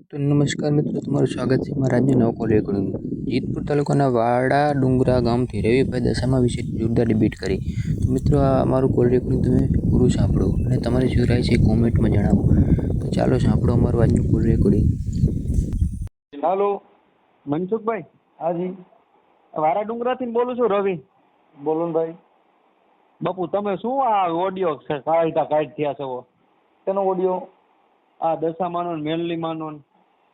તો નમસ્કાર મિત્રો, તમારું સ્વાગત છે મારા રાજ્ય નવ કોલ રેકોર્ડિંગ. જેતપુર તાલુકાના વાડા ડુંગરા ગામથી રવિભાઈ દશામા વિશે જોરદાર ડિબેટ કરી. તો મિત્રો, આ અમારું કોલ રેકોર્ડિંગ તમે પૂરું સાંભળો અને તમારી શું રાય છે કોમેન્ટમાં જણાવો. તો ચાલો સાંભળો અમારું આજનું કોલ રેકોર્ડિંગ. હાલો, મનસુખભાઈ, હાજી, વારા ડુંગરાથી બોલું છું. રવિ બોલો ને ભાઈ. બાપુ, તમે શું આ ઓડિયો કાઢ થયા છો? તેનો ઓડિયો આ દશામાનો ને મેલડીમાનો ને.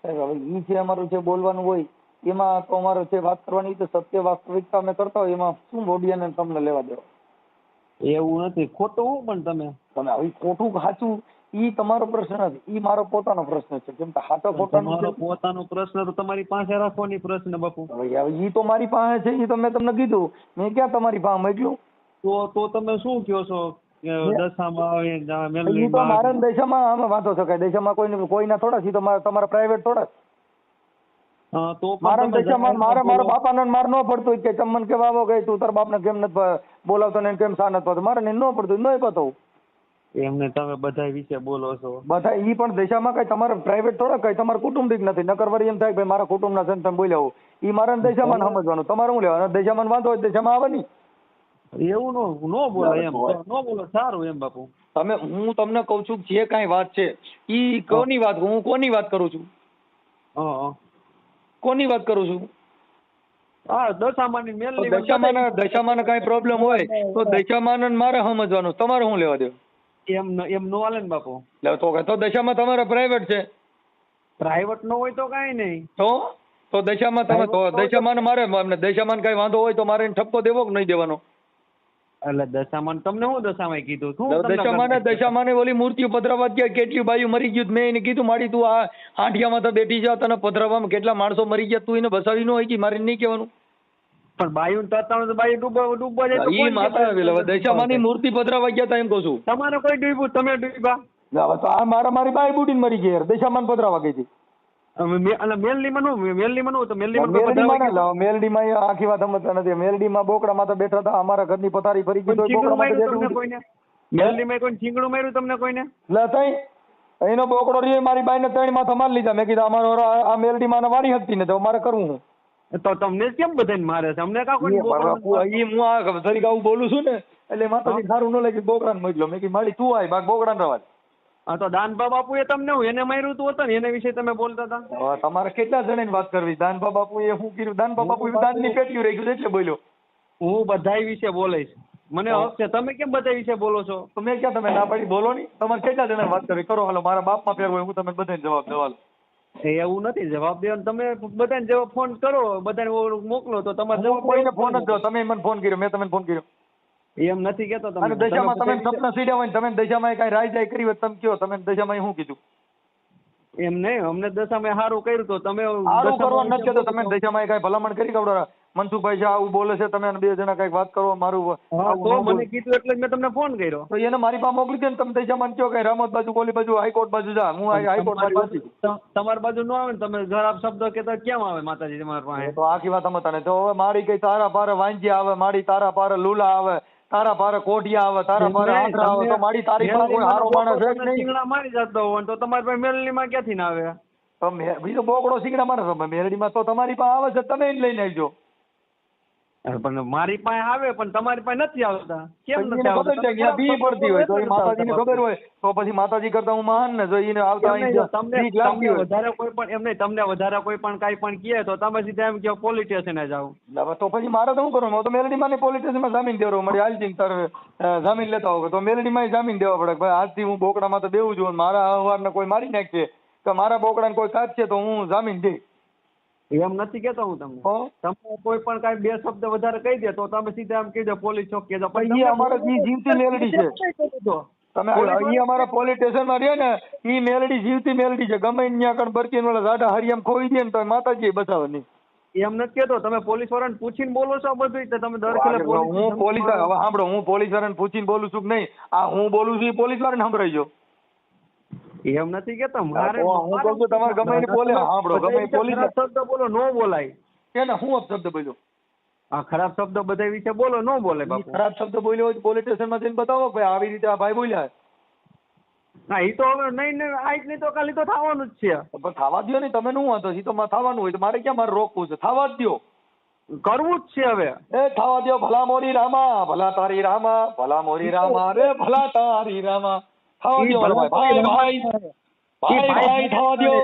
સાહેબ, હવે ઈ છે અમારું જે બોલવાનું હોય એમાં તો અમારે જે વાત કરવાની તો સત્ય વાસ્તવિકતા અમે કરતા હોય એમાં શું ઓડિયાને તમને લેવા દેવા. એવું નથી, ખોટું હું પણ તમે હવે ખોટું સાચું ઈ તમારો પ્રશ્ન નથી, ઈ મારો પોતાનો પ્રશ્ન છે. કેમ કે સાચો ખોટાનો તમારો પોતાનો પ્રશ્ન તો તમારી પાસે રાખવાની પ્રશ્ન બાપુ. હવે ઈ તો મારી પાસે છે, ઈ તો મેં તમને કીધું. મેં ક્યાં તમારી પાસે મોકલ્યું? તો તમે શું કહો છો? દશામાં ઈ તો મેલડીમાં મારા દેશામાં આમાં વાંધો શકાય. દેશામાં કોઈના થોડા છે, તો તમારા પ્રાઇવેટ થોડા. તો મારા દેશામાં મારા બાપાને માર ન પડતું હોય કે ચમન કેવા આવો ગઈ તું તાર બાપને કેમ નથી બોલાવતો ને કેમ સા નથી પાડતો. મારે ન પડતું ન પતો. એમને તમે બધા વિશે બોલો છો. બધા ઈ પણ દેશામાં કઈ તમારે પ્રાઇવેટ થોડા કઈ તમારે કુટુંબિક નથી. નકર વળી એમ થાય કે ભાઈ મારા કુટુંબના છે ને તમે બોલ્યા ઈ મારા દેશામાં સમજવાનું. તમારે શું લેવાનું? દેશામાં વાંધો હોય દેશામાં આવે નહીં. એવું નો બોલો, એમ નો બોલો, સારું એમ બાપુ. હું તમને કઉ છું જે કાંઈ વાત છે ઈ કોની વાત, હું કોની વાત કરું છું? કોની વાત કરું છું? હા, દશામાની મેલડી. દશામાને કાંઈ પ્રોબ્લેમ હોય તો દશામાને મારે સમજવાનું. તમારે શું લેવા દેવું? એમ નો હાલે ને બાપુ. તો દશામાં તમારે પ્રાઇવેટ છે. પ્રાઇવેટ નો હોય તો કઈ નહીં. તો દશામાં તમે દશામાં મારે દશામાં કઈ વાંધો હોય તો મારે એને ઠપકો દેવો કે નહીં દેવાનો? એટલે દશામાં તમને હું દશામાં કીધું દશામાને ઓલી મૂર્તિઓ પધરાવા ગયા, કેટલી બાયું મરી ગયું. મેં એને કીધું માડી તું આ આંઠિયામાં તો બેઠી જા, તને પધરાવામાં કેટલા માણસો મરી ગયા, તું એને બસાવી ન હોય કે મારે નહીં કહેવાનું? પણ બાયું તરતા બાયું ડૂબવા જાય. ઈ માતા દશામાની મૂર્તિ પધરાવા ગયા તા એમ કહું છું. તમારે કોઈ ડૂબ્યું? તમે ડૂબ્યા? તો આ મારી બાઈ બુડીને મરી ગઈ યાર. દશામાન પધરાવા ગઈ હતી. મેલડીમાં આખી વાત સમજતા નથી. મેલડીમાં બોકડામાં તો બેઠા હતા. અમારા ઘરની પથારી ફરી ગઈ. મેલડીમાં કોઈ છીંગડું માર્યું તમને કોઈને? એનો બોકડો રે મારી બાઈને 3 માથા મારી લીધા. મેં કીધું અમારો આ મેલડીમાં વાળી હતી ને તો મારે કરવું હું. તો તમને કેમ બધાને મારે છે? અમને કા કોઈ? હું આ તરીકે આવું બોલું છું ને એટલે માતાજી સારું ન લાગ્યું. બોકડાને મોકલ્યો. મેં કીધું મારી તું આય બાગ બોકડાને રવા. હા, તો દાનભા બાપુ એ તમને એને માર્યું તું હતા ને એના વિશે તમે બોલતા હતા. તમારે કેટલા જણાની વાત કરવી? દાનભા બાપુ એ શું કર્યું? દાનભા બાપુ દાનની પેટીયું રહી ગયું એટલે બોલ્યો. હું બધા વિશે બોલીશ, મને હક છે. તમે કેમ બધા વિશે બોલો છો? તો મેં ક્યાં તમે ના પાડી? બોલો નહીં. તમારે કેટલા જણા વાત કરવી કરો? હાલો, મારા બાપમાં ફેર હોય હું તમને બધાને જવાબ દેવા. એવું નથી જવાબ દેવાનો. તમે બધાને જવાબ ફોન કરો, બધાને મોકલો તો તમારે જવાબ. કોઈને ફોન જ દો. તમે મને ફોન કર્યો, મેં તમને ફોન કર્યો. એમ નથી કેતો. તમે દશામાં તમે સપના સીડ્યા હોય ને તમે દશામાં કઈ રાય કરી હોય તમે કયો. તમે દશામાં શું કીધું? એમ નહીં, અમને દશામાં સારું કર્યું તો તમે સારું કરવાનું નથી કહેતો. તમે દશામાં કઈ ભલામણ કરી કવડા મનસુખભાઈ છે આવું બોલે છે, તમે 2 જણા કઈક વાત કરો મારું. તો મને કીધું એટલે મેં તમને ફોન કર્યો. તો એને મારી પાસે મોકલી દે ને. તમે દશામાં કયો કઈ રામોદ બાજુ, કોલી બાજુ, હાઈકોર્ટ બાજુ જા. હું હાઈકોર્ટ બાજુ તમારી બાજુ ન આવે ને. તમે ખરાબ શબ્દ કહેતા કેમ આવે માતાજી તમારી પાસે? તો આખી વાત અમે તને તો હવે મારી કઈ તારા પારે વાંજિયા આવે, મારી તારા પારે લુલા આવે, તારા પારે કોઢિયા આવે, તારા પારે આંધળા આવે. તો મારી તારી પાસે કોઈ હારો માણસ છે નહીં. સિંગડા મારી જતો હોય તો તમારી પાસે મેલડીમાં ક્યાંથી ના આવે? તો બીજો બોકડો સિંગડા મારે મેલડીમાં તો તમારી પાસે આવે છે, તમે એને લઈને આવજો. પણ મારી પાસે આવે પણ તમારી પાસે નથી આવતા. કેમ નથી આવતા? બી પડતી હોય તો માતાજીને ખબર હોય તો પછી માતાજી કરતા હું મહાન ને જો એને આવતા વધારે કોઈ પણ એમ નહીં. તમને વધારે કોઈ પણ કાંઈ પણ કહે તો તમે સીધા એમ કહો પોલીસ સ્ટેશને જાઓ. તો પછી મારે તો શું કરવાનું? તો મેલડીમાં પોલીસ સ્ટેશનમાં જામીન દેવો મળે. હાલજી તારે જામીન લેતા હોય તો મેલડીમાં જામીન દેવા પડે. ભાઈ આજથી હું બોકડામાં તો બેવું છું. મારા અવારને કોઈ મારી નાખશે તો મારા બોકડાને કોઈ કાઢશે તો હું જામીન દઈ. એમ નથી કેતો હું તમને. તમે કોઈ પણ કાંઈ 2 શબ્દ વધારે કહી દે તો તમે સીધા એમ કહી દો પોલીસ ચોક કે અમારે જીવતી મેલડી છે. તમે અહીંયા અમારા પોલીસ સ્ટેશનમાં રહે ને ઈ મેલડી જીવતી મેલડી છે. ગમે ત્યાં કણ બરકી જાડા હરિયામ ખોઈ દે ને તો માતાજી બચાવે નહીં. એમ નથી કેતો. તમે પોલીસ વાળાને પૂછીને બોલો છો બધું? તમે દર હું પોલીસ હવે સાંભળો, હું પોલીસ વાળાને પૂછીને બોલું છું કે નહીં? આ હું બોલું છું એ પોલીસ વાળાને સંભળાઈ ગયો. એમ નથી કેતો. મારે હું કહું છું તમારે ગમે એને બોલે સાંભળો. ગમે પોલીસ શબ્દ બોલો ન બોલાય. કે હું અપશબ્દ બોલ્યો? આ ખરાબ શબ્દ બધા વિશે બોલો ન બોલે બાપુ. ખરાબ શબ્દ બોલ્યો હોય પોલીસ સ્ટેશનમાં જઈને બતાવો ભાઈ આવી રીતે આ ભાઈ બોલ્યા. ના એ તો હવે નહીં ને આજ નહીં તો કાલે તો થવાનું જ છે. પણ થવા દ્યો ને, તમે શું વાંધો છે? ઈ તો થવાનું હોય તો મારે ક્યાં મારે રોકવું છે? થવા જ દ્યો. કરવું જ છે હવે. એ થવા દ્યો. ભલા મોરી રામા, ભલા તારી રામા, ભલા મોરી રામા રે ભલા તારી રામા. થવા દ્યો મારા ભાઈ. ભાઈ થવા દ્યો.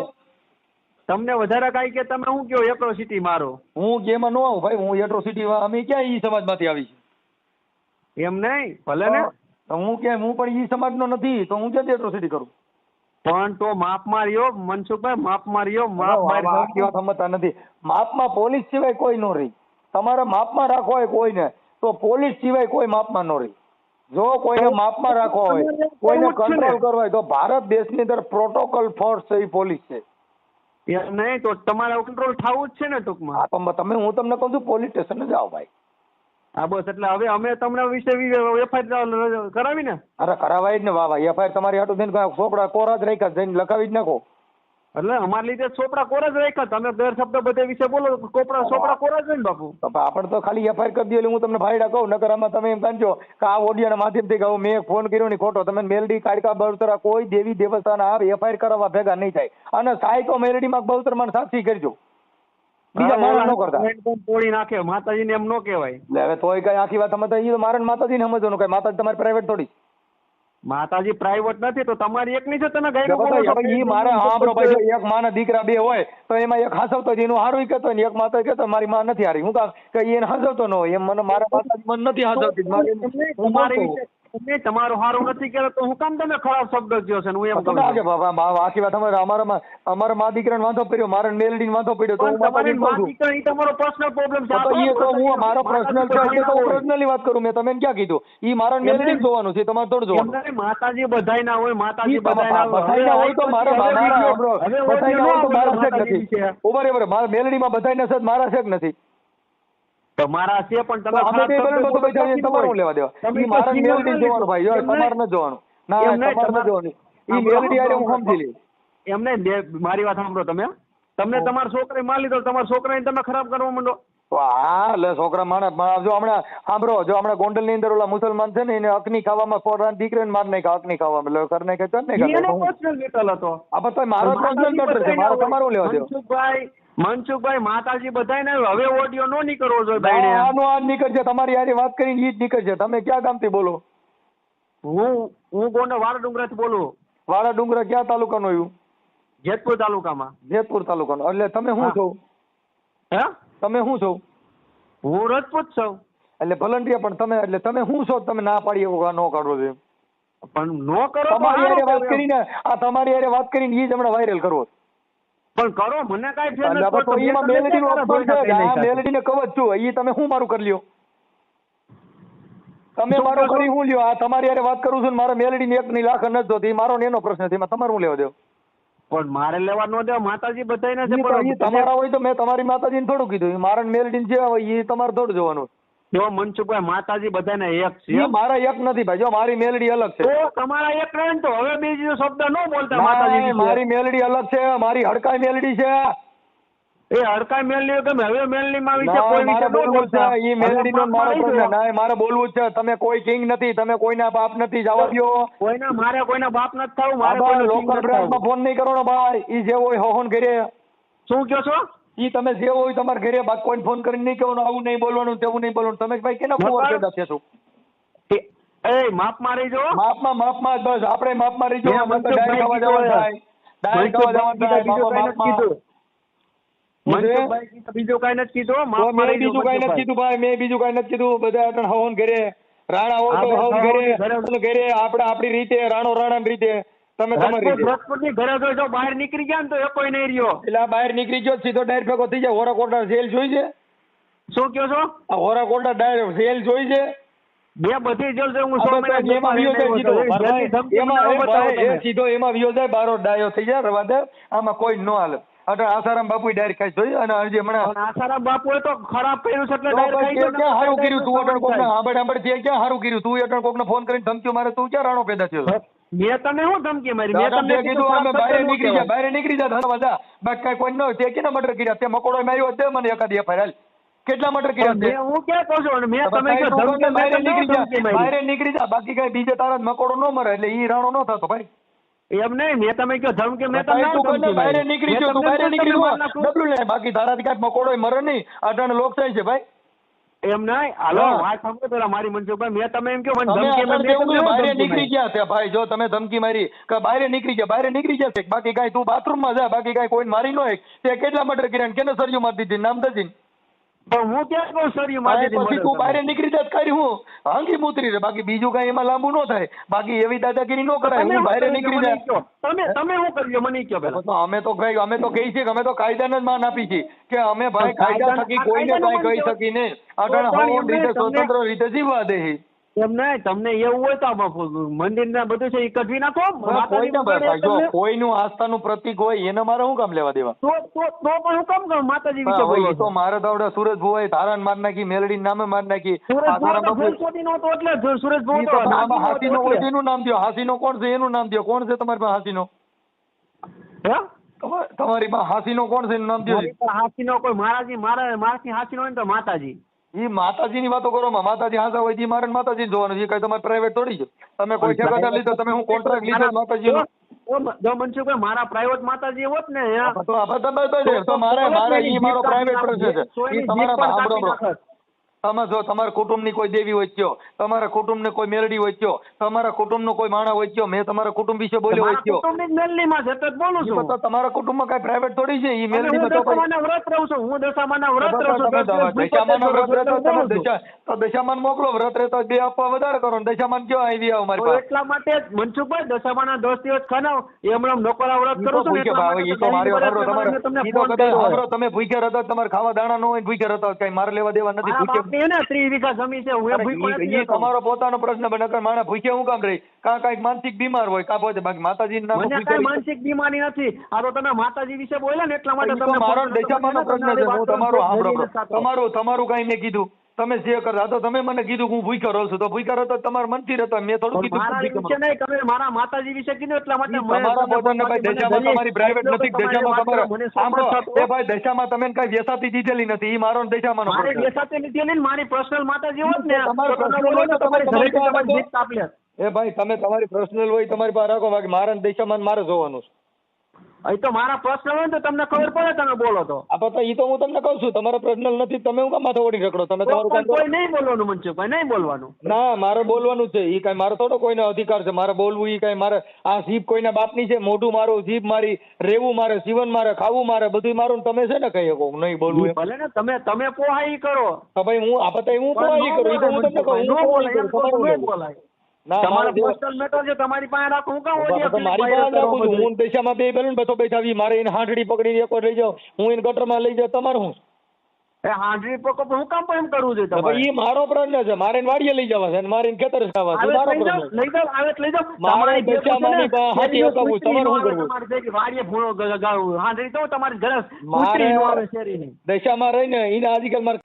તમને વધારે કાંઈ કે તમે શું કયો એટ્રોસિટી મારો? હું ગેમમાં ન આવું ભાઈ, હું એટ્રોસિટી અમે ક્યાં ઈ સમાજમાંથી આવી છે? એમ નહીં ભલે ને, તો હું પણ ઈ સમાજનો નથી તો હું ક્યાંથી એટ્રોસિટી કરું? પણ તો માપ માર્યો મનસુખભાઈ, માપ માર્યો. આખી વાત સમજતા નથી. માપમાં પોલીસ સિવાય કોઈ નો રહી. તમારે માપમાં રાખવા હોય કોઈને તો પોલીસ સિવાય કોઈ માપમાં નો રહી. જો કોઈને માપમાં રાખવા હોય, કોઈને કંટ્રોલ કરવા હોય તો ભારત દેશની અંદર પ્રોટોકોલ ફોર્સ છે, એ પોલીસ છે. એમ નહીં તો તમારે કંટ્રોલ થવું જ છે ને ટૂંકમાં. હા પણ તમે, હું તમને કહું છું પોલીસ સ્ટેશન જાઓ ભાઈ. હા બસ, એટલે હવે અમે તમને વિશે એફઆઈઆર કરાવી ને. અરે કરાવાય જ ને. વાહ વાહ, એફઆઈઆર તમારી હાટું થઈને ચોપડા કોરા જ રાખ્યા, જઈને લખાવી જ નાખો. એટલે અમારા લીધે ચોપડા કોરા જ રાખ્યા. તમે ગેરશબ્દ બધે વિશે બોલો, ચોપડા કોરા જ હોય ને બાપુ. આપણે તો ખાલી એફઆઈઆર કરી દઈએ એટલે હું તમને ભાઈડા કહું. નકર આમાં તમે એમ કાંચો કે આ ઓડિયાના માધ્યમથી કહું મેં ફોન કર્યો ને ખોટો. તમે મેલડી કાડકા બળતરા કોઈ દેવી દેવસ્થાન આ એફઆઈઆર કરાવવા ભેગા નહીં થાય. અને સાયકો મેલડીમાં બળતરમાં સાક્ષી કરજો, બીજા માણસ ન કરતા. તોડી નાખે માતાજીને એમ ન કહેવાય. એટલે હવે તોય કઈ આખી વાત સમજતા ઈ મારે માતાજીને સમજવાનું. કઈ માતાજી તમારી પ્રાઇવેટ થોડી? માતાજી પ્રાઇવેટ નથી તો તમારી એકની છે. તમે ગઈ ઈ મારે સાંભળો ભાઈ, એક માના દીકરા બે હોય તો એમાં એક હાસવતો એનું હારું કહેતો હોય ને એક માતા કહેતો મારી માં નથી હારી. હું કામ કે એને હાસવતો ન હોય એમ મને મારા માતાજી મને નથી હાસવતી. તમારું હારું નથી કહેતો તો હું કામ તમે ખરાબ શબ્દ કયો છે? હું એમ કહું આખી વાત અમારા મા દીકરાને વાંધો પડ્યો, મારા મેલડીને વાંધો પડ્યો તો હું માતાજીને કહું છું. તમારો પર્સનલ પ્રોબ્લેમ છે. એ તો હું મારો પર્સનલ છે એટલે તો હું પર્સનલી વાત કરું. મેં તમે ક્યાં કીધું? ઈ મારા મેલડીને જોવાનું છે, તમારે થોડું જોવાનું. માતાજી બધાય ના હોય, માતાજી બધાય હોય તો મારા શેક નથી. બરાબર, મારા મેલડીમાં બધાય છે, મારા શેક નથી. તમારા છે પણ તમે તમારું લેવા દેવા. ઈ મારા મેલડી જોવાનું ભાઈ, તમારે ન જોવાનું. ના તમારે ન જોવાનું. ઈ મેલડી આરે હું સમજી લઈ. એમને મારી વાત સાંભળો. તમને તમારા છોકરી માર લીધો, તમારા છોકરાને તમે ખરાબ કરવા માંડો. હા એટલે છોકરા માણસ જો હમણાં સાંભળો, જો હમણાં ગોંડલ ની અંદર ઓલા મુસલમાન છે ને એને અકની ખાવામાં છોકરા દીકરીને માર નાખ્યા. અકની ખાવામાં એટલે કર નાખ્યા હતો. આ તો મારો પર્સનલ મેટર છે, મારો તમારું લેવા દેવો. મનસુખભાઈ માતાજી બધાય ને હવે ઓડિયો નો નીકળવો જોઈએ. આનો આ નીકળશે, તમારી યારી વાત કરીને ઈ જ નીકળશે. તમે ક્યાં ગામથી બોલો? હું ગોંડલ વાળા ડુંગરા થી બોલું. વાળા ડુંગરા ક્યાં તાલુકાનો આવ્યું? જેતપુર તાલુકામાં. જેતપુર તાલુકાનો. એટલે તમે શું છો? હે તમે શું છો? હું રજપૂત છું. એટલે વલંટિયા. પણ તમે એટલે તમે શું છો? તમે ના પાડી એવું ન કાઢો છો? પણ નો કરો. તમારી યારે વાત કરીને આ તમારી યારે વાત કરીને ઈ જ હમણાં વાયરલ કરવો. પણ કરો, મને કાઈ ફેર નથી પડતો. એમાં મેલડી નો અપમાન છે. આ મેલડી ને કવચ છું. ઈ તમે શું મારું કરી લ્યો? તમે મારો કરી હું લ્યો? આ તમારી યારે વાત કરું છું ને મારા મેલડી ની એક ની લાખ નથી જોતી. મારો ને એનો પ્રશ્ન છે, એમાં તમારું હું લેવા દેવ? પણ મારે લેવા ન દેવા. માતાજી બધાને છે. તમારા હોય તો મેં તમારી માતાજીને થોડું કીધું. મારા મેલડી જે હોય એ તમારે થોડું જોવાનું. જો મનસુખભાઈ માતાજી બધાને એક છે. મારા એક નથી ભાઈ. જો મારી મેલડી અલગ છે. તો તમારા એક રહે તો હવે બીજો શબ્દ ન બોલતા. માતાજી મારી મેલડી અલગ છે. મારી હડકાઈ મેલડી છે. એ હડકાઈ મેલડી ગમે. હવે મેલડી માં વિશે કોઈ વિશે બોલવું છે. ઈ મેલડી નો મારો પ્રશ્ન ના. મારે બોલવું છે. તમે કોઈ કિંગ નથી, તમે કોઈના બાપ નથી. જવા દો. કોઈના મારે કોઈના બાપ નથી થવું. મારે લોકલ બ્રાન્ચમાં ફોન નહીં કરવાનો ભાઈ. ઈ જે હોય હોન ઘરે. શું કહો છો? ઈ તમે જે હોય તમારા ઘરે બાદ કોઈ ફોન કરીને નહીં કહેવાનું આવું નહીં બોલવાનું તેવું નહીં બોલવાનું. તમે ભાઈ કેના કુંવર પેદા થયા છો? એ માપ મારી જો. માપમાં બસ આપણે માપમાં રહી જો. ડાયરેક્ટ ખાવા જવાનું થાય. ડાયરેક્ટ ખાવા જવાનું થાય. બીજું કઈ નથી કીધું. મેં બીજું કઈ નથી કીધું ભાઈ. મેં બીજું કઈ નથી કીધું. બધા અટણ હવન ઘરે રાણા હોય તો હવન ઘરે આપણે આપણી રીતે રાણો રાણા રીતે. તમે તમારી રીતે ઘરે જો બહાર નીકળી ગયા ને તો એ કોઈ નહીં રહ્યો. એટલે આ બહાર નીકળી ગયો સીધો ડાયર ભેગો થઈ જાય. હોરાકોટા જેલ જોઈ છે? શું કહો છો? આ હોરાકોટા ડાયર જેલ જોઈ છે? બે બધી જેલ છે. હું સીધો એમાં વિયો જાય. બારો ડાયો થઈ જાય. રવા દે. આમાં કોઈ ન હાલે. આસારામ બાપુ ડાયર ખાઈ જોઈ. અને હજી હમણાં આસારામ બાપુ તો ખરાબ કર્યું છે એટલે ડાયર ખાઈ ગયો. ક્યાં સારું કર્યું તું? અટણ કોક સાંભળ ક્યાં સારું કર્યું તું? અટણ કોક ને ફોન કરીને ધમકીઓ મારે. તું ક્યાં રાણો પેદા થયો? મેં તને શું ધમકી મારી? મેં તમને કીધું અમે બહાર નીકળી જા. બહાર નીકળી જા. બધા બાકી કઈ કોઈ ન હોય. તે કેના મર્ડર કર્યા? તે મકોડો માર્યો તે મને એકાદી એફઆઈઆર કેટલા મર્ડર કર્યા છે? હું ક્યાં કહું છું? મેં તમે બહાર નીકળી જા. બાકી કઈ બીજે તારા મકોડો ન મરે એટલે ઈ રાણો ન થતો ભાઈ. એમ નહીં, મેં તમે કયો ધમકી, મેં તમને ભાઈ, તું ધમકી કોને બહાર મારી. નીકળી મેં ગયો, તું તમને બહાર શું નીકળી તમને ગયો, માર નાખું? ડબલું લે, બાકી તારાથી કાંઈ મકોડો મરે નહીં, અટાણે લોકશાહી છે ભાઈ. એમ નહીં, હાલો હા. વાત સાંભળો પેલા મારી મનસુખભાઈ, મેં તમે એમ કહો મને તમે ધમકી અટાણે મારી, કેવું મેં કે તમને બહાર ધમકી નીકળી મારી. ગયા છે ભાઈ, જો તમે ધમકી મારી કે બહાર નીકળી ગયા, બહાર નીકળી જશે, બાકી કાંઈ તું બાથરૂમમાં જા, બાકી કાંઈ કોઈ મારી ન એક તે કેટલા મર્ડર કર્યા, કેને સરિયું મારી દીધી, નામ દજી. પણ હું ક્યાં કહું સરિયું મારી દીધી પછી મર્ડર તું બહાર કરવા? નીકળી જાય કરી હું હાંકી મૂતરી રે, બાકી બીજું કાંઈ એમાં લાંબુ ન થાય, બાકી એવી દાદાગીરી ન કરાય. તમે હું બહાર શું નીકળી કર્યું જાય મને કહો. તમે શું કર્યું મને કહો પેલા. તો અમે તો કઈ અમે તો કહીએ છીએ કે અમે તો કાયદાને જ માન આપી છીએ કે અમે ભાઈ કાયદા થકી કોઈને કાંઈ કહી શકી નહીં, અટાણે હવન રીતે સ્વતંત્ર રીતે જીવવા દે. એમ નહીં, તમને એવું હોય તો મંદિર ના બધું છે એ કઢવી નાખો. કોઈને ભાઈ જો કોઈનું આસ્થાનું પ્રતીક હોય એને મારે શું કામ લેવા દેવા? તો પણ હું કામ કહું માતાજી વિશે હવે બોલીએ તો મારે તો આવડે સુરજ ભુવાએ ધારણ માર નાખી, મેલડી નામે માર નાખી. સુરજ આ તારા ભુવા તો બાપુ- ફૂલસોટી નો હતો એટલે જ સુરજ ભુવા ઈ તો તો આમાં નાગી હાથીનો હતો હોય એટલે. તેનું નામ દ્યો. હાથીનો કોણ છે એનું નામ દ્યો. કોણ છે તમારી પાસે હાથીનો? હે? તમારી પાસે હાથીનો કોણ છે એનું નામ દ્યો. મારી પાસે હાથીનો કોઈ મારાથી હાથીનો હોય ને તો માતાજી. ઈ માતાજીની વાતો કરો માં, માતાજી હાંસા હોય ઈ મારે માતાજી જોવાનું છે, કઈ તમારે પ્રાઇવેટ થોડી છે. તમે કોઈ ઠેકેદાર લીધો, તમે હું કોન્ટ્રાક્ટ લીધો માતાજીનો? જો મનસુખભાઈ મારા પ્રાઇવેટ માતાજી હોત ને તો આ બધા તો મારે ઈ મારો પ્રાઇવેટ પ્રશ્ન છે. ઈ તમારા સાંભળો. તમે જો તમારા કુટુંબની કોઈ દેવી હોય કયો, તમારા કુટુંબને કોઈ મેલડી હોય કયો, તમારા કુટુંબનો કોઈ માણા હોય કયો, મેં તમારા કુટુંબ વિશે બોલ્યો હોય કયો. મેલડીમાં છે તો જ બોલું છું. તો તમારા કુટુંબમાં કઈ પ્રાઇવેટ થોડી છે. ઈ હું મેલડીમાં તો દશામાના વ્રત રહું છું. હું દશામાના વ્રત રહું છું. દશામાના વ્રત રહેતો તમે તો દશામાન મોકલો. વ્રત રહેતો 2 આપવા વધારે કરો ને દશામાન કયો આવી આવો મારી તો પાસે. એટલા માટે જ મનસુખભાઈ દશામાના 10 દિવસ ખાનાવ એમણે નોકરા વ્રત કરું છું ને એટલા માટે ઈ તો મારી તો તમારે તમને ઈ તો ફોન કદાચ કર્યો. સાંભળો, તમે ભૂખ્યા હતા, તમારે ખાવા દાણા ન હોય, ભૂખ્યા હતા, કઈ મારે લેવા દેવા નથી. મારા ભૂખ્યા બાપની ને 30 વીઘા જમીન છે. હું એ ભૂખ્યો નથી ઈ રહેતો. તમારો પોતાનો પ્રશ્ન બને કે મારા ભૂખ્યા હું કામ રહી, કાંઈક માનસિક બીમાર હોય કાં પોતે, બાકી માતાજી નામ મને કઈ માનસિક બીમારી નથી. આ તો તમે માતાજી વિશે બોલ્યા ને એટલા માટે તમને મારો ફોન કર્યો. દશામાનો પ્રશ્ન છે. હું તમારો સાંભળો, તમારું કઈ મેં કીધું, તમે જે કરતા તો તમે મને કીધું કે હું ભૂખ્યો રહું છું, તો ભૂખ્યો રહેતો તમારા મનથી રહેતો, મેં થોડું કીધું મારા ભૂખ્યો વિશે નહીં, તમે મારા માતાજી વિશે કીધું એટલા માટે તમારા પોતાને ભાઈ દશામાં તમારી પ્રાઇવેટ નથી. દશામાં તમારે સાંભળો એ ભાઈ દશામાં તમે કઈ વેસાતી દીધેલી નથી. ઈ મારો દશામાનો મારી પ્રશ્ન. બેસાતે લીધેલી ને મારી પર્સનલ માતાજી હોત ને તમારો તો તમે personal બોલો હોય ને તો તમારી તમારી ઘરેથી પાસે તમારી જીત આપી લે. એ ભાઈ તમે તમારી પર્સનલ હોય તમારી પાસે રાખો, બાકી મારા દશામાં મારે જોવાનું છે. અહીં તો મારા પર્સનલ હોય ને તો તમને ખબર પડે તમે બોલો તો. આ પતા ઈ તો હું તમને કહું છું, તમારા પર્સનલ નથી, તમે હું કામ માથે ઓડી રખડો? તમે તમારું કામ કરો. કોઈ નહીં બોલવાનું મનસુખભાઈ, નહીં બોલવાનું. ના મારે બોલવાનું છે. ઈ કઈ મારો થોડો કોઈનો અધિકાર છે મારે બોલવું? ઈ કઈ મારે આ જીભ કોઈના બાપની છે? મોઢું મારું, જીભ મારી, રહેવું મારે, જીવન મારે, ખાવું મારે, બધું મારું ને તમે છે ને કઈ શકો નહીં બોલવું એમ? ભલે ને તમે પોહા ઈ કરો. તો ભાઈ હું આ પતા હું કોણ ઈ કરું? ઈ તો હું તમને કહું, હું કોણ ઈ કરું? તમારું ન બોલાય. ના તમારા મારે પર્સનલ મેટર છે તમારી પાસે રાખો. હું કામ તો મારી પાસે રાખું છું. હું દશામાં બે બેલું બસો બેઠાવી, મારે એને હાંડડી પકડીને એક વાર લઈ જાઉં, હું એને ગટરમાં લઈ જાઉં, તમારું શું? એ હાંડરી પકો હું કામ પણ એમ કરવું જોઈએ તો તમારે? ભાઈ ઈ મારો પ્રશ્ન છે. મારે એને વાડીએ લઈ જવા છે અને મારે એને ખેતર જવા છે. મારો લઈ જાઓ, પ્રશ્ન છે. લઈ જાઓ, આવે તો લઈ જાઓ. મારે તમારી જે દશામાની છે ને, હાથી શેરીનું હકાવું, કૂતરી તમારે નો શું આવે, કરવું? તમારી જે વાડીએ ભૂણો ગગાવું, હાંડરી તો તમારી ઘરે મારે કૂતરી નો આવે શેરીની. દશામાં રહીને એને આજકાલ મારે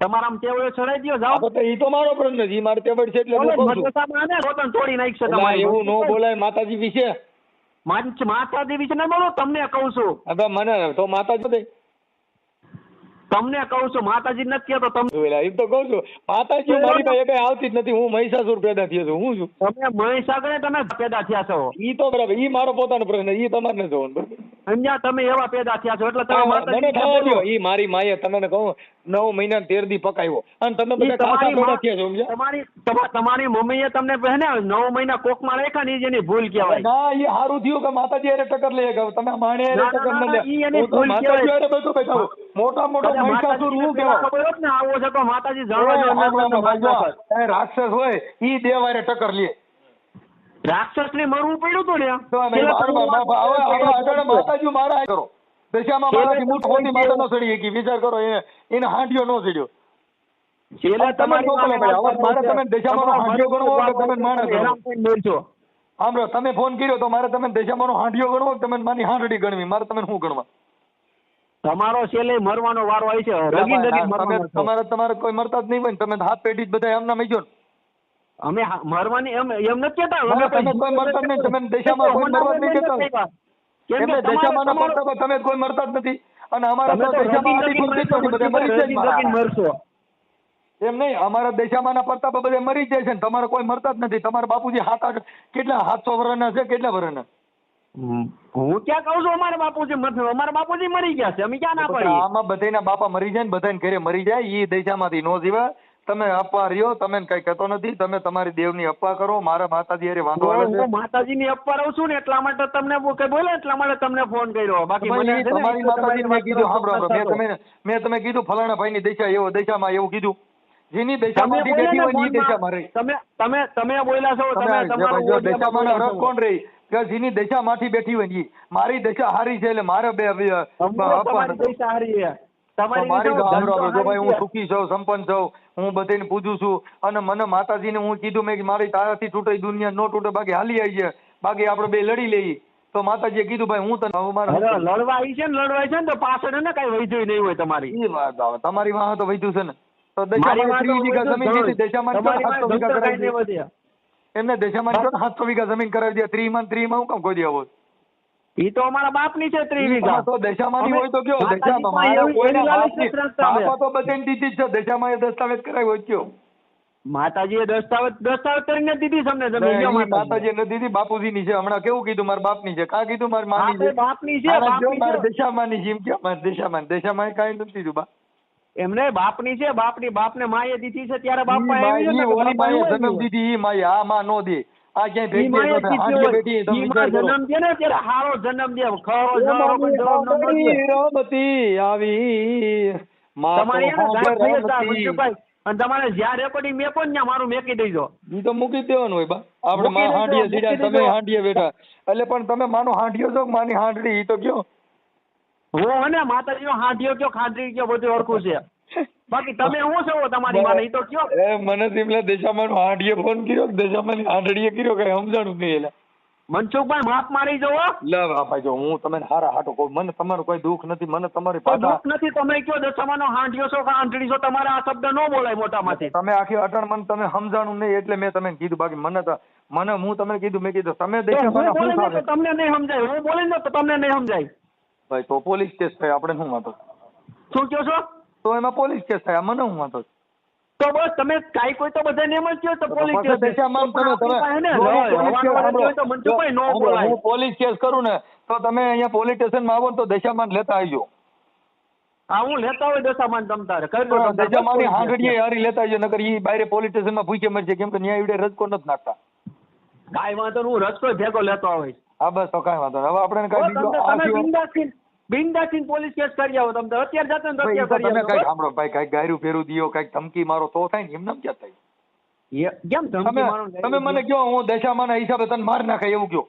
તમારા આમ ટેવડે ચડાઈ દ્યો, જાઓ. આ તો ઈ તો મારો પ્રશ્ન છે. ઈ મારે તેવડ છે એટલે હું બોલો, કહું છું. મદ્રસામાં આને રોટણ તોડી નાખશે એટલે તમારી. એવું ન બોલાય માતાજી વિશે. માતાજી વિશે ના બોલો, તમને કહું છું. હવે મને તો માતાજી તમને કહું છું, માતાજી નથી કહેતો. તમે એમ તો કહું છું માતાજી મારી પાસે કઈ આવતી જ નથી. હું મહિષાસુર પેદા થયો છું. હું છું તમે મહીસાગરે તમે પેદા થયા છો. ઈ તો બરાબર. ઈ મારો પોતાનો પ્રશ્ન. ઈ તમારે ન જોવાનું બરાબર. અહીંયા તમે એવા પેદા થયા છો એટલે તમે મને માતાજી થવા વિશે દો. બોલો. ઈ મારી માએ તમને કહું 9 મહિના 13 દી પકાવ્યો અને તમે ઈ બધા ખાસા તમારી પેદા થયા છો સમજ્યા? તમારી મમ્મીએ તમને હે ને 9 મહિના કોકમાં રાખ્યા ને ઈ જ એની ભૂલ કહેવાય. ના ઈ સારું થયું કે માતાજી હારે ટક્કર લઈ ગયા. તમે માણે હારે ના, ટક્કર ના, ન ના, ઈ એની લે. હું તો ભૂલ માતાજી કહેવાય. હારે બધું બેઠા છું. મોટા મોટો અને મહિષાસુર માતાજીને હું પેલા કહેવાય. ખબર હોત ને આવો છે તો માતાજી જાણવા દો, એમને તમને મારી નાખત. રાક્ષસ હોય ઈ દેવ હારે ટક્કર લે. રાક્ષસને મરવું પડ્યું હતું ને. તો અમે હવે આગળ માતાજી મારા કરો. દશામાં મારાથી મૂઠ હોતી માતા ન સડી શકી. વિચાર કરો એને હાંડિયો ન સડ્યો. છેલ્લે તમારી મોકલો ભાઈ. હવે મારે તમે દશામાનો હાંડિયો ગણવો કે તમે માણસ ગણવો? હેરાન થઈને બોલશો. સાંભળો, તમે ફોન કર્યો તો મારે તમે દશામાનો હાંડિયો ગણવો કે તમે મારી હાંડડી ગણવી? મારે તમે શું ગણવા? તમારો છેલ્લે મરવાનો વારો આવી છે. રગીન રગીન મરવાનો છો. તમારે કોઈ મરતા જ નહીં હોય ને. તમે હાથ પેટી જ બધા એમના મઈ ગયો ને. અમે મરવાની એમ નથી કહેતા. ના, અમે તમે કોઈ મરતા જ નહીં. તમે દશામાં કોઈ મરવા જ નહીં કહેતા. કેમ કે એમને દશામાના પડતા તમે કોઈ મરતા જ નથી. અને અમારા તો દશામાં આદિ કુલ કેટલા છે? બધા મરી જાય છે મારા. મરશો. એમ નહીં, અમારા દશામાના પડતા બધા મરી જાય છે ને તમારે કોઈ મરતા જ નથી. તમારા બાપુજી 7-8 કેટલા 700 વર્ષના છે? કેટલા વર્ષના? હું ક્યાં કહું છું અમારા બાપુજી મરી ગયા છે, અમે ક્યાં ના પાડીએ? આમાં બધાના બાપા મરી જાય ને બધાને ઘરે મરી જાય, ઈ દશામાંથી નો જીવા. તમે અપવા રહ્યો, તમે કઈ કહેતો નથી, તમે તમારી દેવની અપવા કરો. મારા માતાજી હારે વાંધો આવે છે. હું માતાજીની અપવા રહું છું ને એટલા માટે તમને કઈ બોલે એટલા માટે તમને ફોન કર્યો. બાકી મને છે ને તમારી માતાજીને મેં કીધું, સાંભળો, મેં તમે કીધું ફલાણા ભાઈની દશા એવો, દશામાં એવું કીધું. જેની દશામાંથી બેઠી હોય ઈ દશામાં રહી. તમે બોલ્યા છો, તમે તમારો દશામાં રબ કોણ રહી કે જેની દશામાંથી બેઠી હોય ઈ. મારી દશા હારી છે એટલે મારે તમારી દશા હારી છે. મારી જો ભાઈ હું સુખી છું, સંપન્ન છું, હું બધાને પૂજું છું, અને મને માતાજીને હું કીધું મેં કે મારી તારાથી તૂટે દુનિયા નો તૂટે, બાકી હાલી આવી છે, બાકી આપણે બે લડી લઈએ. તો માતાજીએ કીધું ભાઈ હું તને લડવાઈ છે ને તો પાછળ ને કઈ વૈધું નહીં હોય તમારી. એ વાત આવે, તમારી વાહ તો વૈધું છે ને. તો દશામાં 30 વીઘા જમીન લીધી, દશામાં 700 વીઘા કરાવી દીધી. એમને દશામાં 700 વીઘા જમીન કરાવી દે. 30 માં હું કામ કોઈ દેવો? ઈ તો અમારા બાપની છે 30 વીઘા. તો દશામાંની હોય તો કયો? દશામાં મારા કોઈના બાપા તો બધાને દીધી જ છે. દશામાં એ દસ્તાવેજ કરાવ્યો હોય કયો? માતાજીએ દસ્તાવેજ કરીને દીધી છે અમને જમીન. માતાજીએ નથી દીધી, બાપુજીની છે. હમણાં કેવું કીધું મારા બાપની છે? કા કીધું મારી માની છે? બાપની છે. મારી દશામાંની છે એમ કે? મારી દશામાં કાંઈ નથી દીધું બા. એમને બાપની છે, બાપને માએ દીધી છે ત્યારે બાપા જન્મ દીધી ઈ માએ. આ માં નો દે. આ ક્યાંય જન્મ દે ને ત્યારે હારો જન્મ દે. રમતી આવી અને તમારે જ્યાં રેકોર્ડિંગ મેકો ને મારું મેકી દેજો. ઈ તો મૂકી દેવાનું હોય બા. આપણે માં હાંડીએ સીધા, તમે હાંડીએ બેઠા. એટલે પણ તમે માનો હાંડીઓ છો, માની હાંડડી, ઈ તો કયો? હું ને માતાજીનો હાંડીઓ કયો, ખાંડરી કયો, બધું ઓળખું છે. બાકી તમે શું છો તમારી માને ઈ તો કયો? મને સિમલા દશામાં હાંડીએ ફોન કર્યો, દશામાં હાંડડીએ કર્યો, કઈ સમજાણું નહીં. એટલે મનસુખભાઈ માફ મારી જવો. લે ભાઈ, જો હું તમને હારા હાટો કહું, મને તમારું કોઈ દુઃખ નથી, મને તમારી દુઃખ નથી. તમે કયો દશામાનો હાંડીઓ છો કે હાંડડી છો, તમારે આ શબ્દ ન બોલાય મોટામાંથી. તમે આખી અટણ મને તમે સમજાણું નહીં એટલે મેં તમને કીધું. બાકી મને હું તમને કીધું, મેં કીધું તમે દશામાં તમને નહીં સમજાય. હું બોલીને તો તમને નહીં સમજાય ભાઈ. તો પોલીસ કેસ થાય, આપણે શું વાંધો? શું કહો છો? તો એમાં પોલીસ કેસ થાય, મને શું વાંધો? તો બસ તમે કાઈ કોઈ તો બધાને એમ જ કહો તો પોલીસ કેસ. હું પોલીસ કેસ કરું ને તો તમે અહીંયા પોલીસ સ્ટેશનમાં આવો ને તો દશામાન લેતા આવજો. હા, હું લેતા હોય દશામાન તમ તારે દશામાની હાંડડીએ હારી લેતા આવજો, નકર ઈ બાયરે પોલીસ સ્ટેશનમાં ભૂખે મરશે, કેમ કે ન્યાય વિડે રજકો નથી નાખતા. કાઈ વાંધો હું રજકો ભેગો લેતો આવે. હા બસ, તો કાઈ વાંધો. હવે આપણે કઈ બિંદાસી પોલીસ કેસ કરી આવો. તમે અત્યારે જતો ને અત્યારે કરી તમે કઈ સાંભળો ભાઈ, કઈ ગાયરું ફેરવું દિયો, કઈક ધમકી મારો તો થાય ને, એમ નામ ક્યાં થાય? કેમ ધમકી મારો? તમે મને કહો હું દશામાના હિસાબે તને માર નાખાય એવું કહો.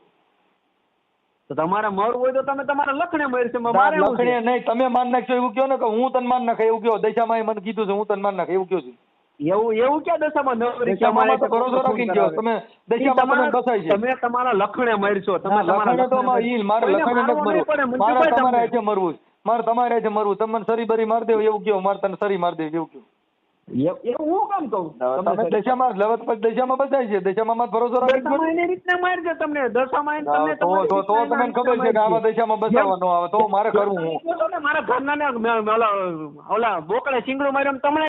તો તમારે મરવું હોય તો તમે તમારા લખણે મરશે. લખણે નહીં, તમે માર નાખશો એવું કહો ને, કે હું તને માર નાખાય એવું કહો. દશામાં મને કીધું છે હું તને માર નાખાય એવું કહો છું. એવું ક્યાં દશામાં દશામાં તો ભરોસો રાખીને કહો તમે. દશામાં તમે કસાય છે, તમે તમારા લખણે મરશો. તમે લખણે તો મારે લખણે નથી મરવું, મારે તમારે છે મરવું, મારે તમારે છે મરવું. તમે સરી બરી માર દેવ એવું કહો, મારે તને સરી માર દેવ એવું કહો. એવું હું કામ કહું? તમે દશામાં લવત પછી દશામાં બધાય છે, દશામાં ભરોસો રાખીને એની રીતના મારજો તમને. દશામાં તમને તો તમને ખબર છે કે આવા દશામાં બસાવવા ન આવે તો મારે કરવું. હું મારા ઘરના ઓલા બોકડે સિંગડું માર્યો, તમને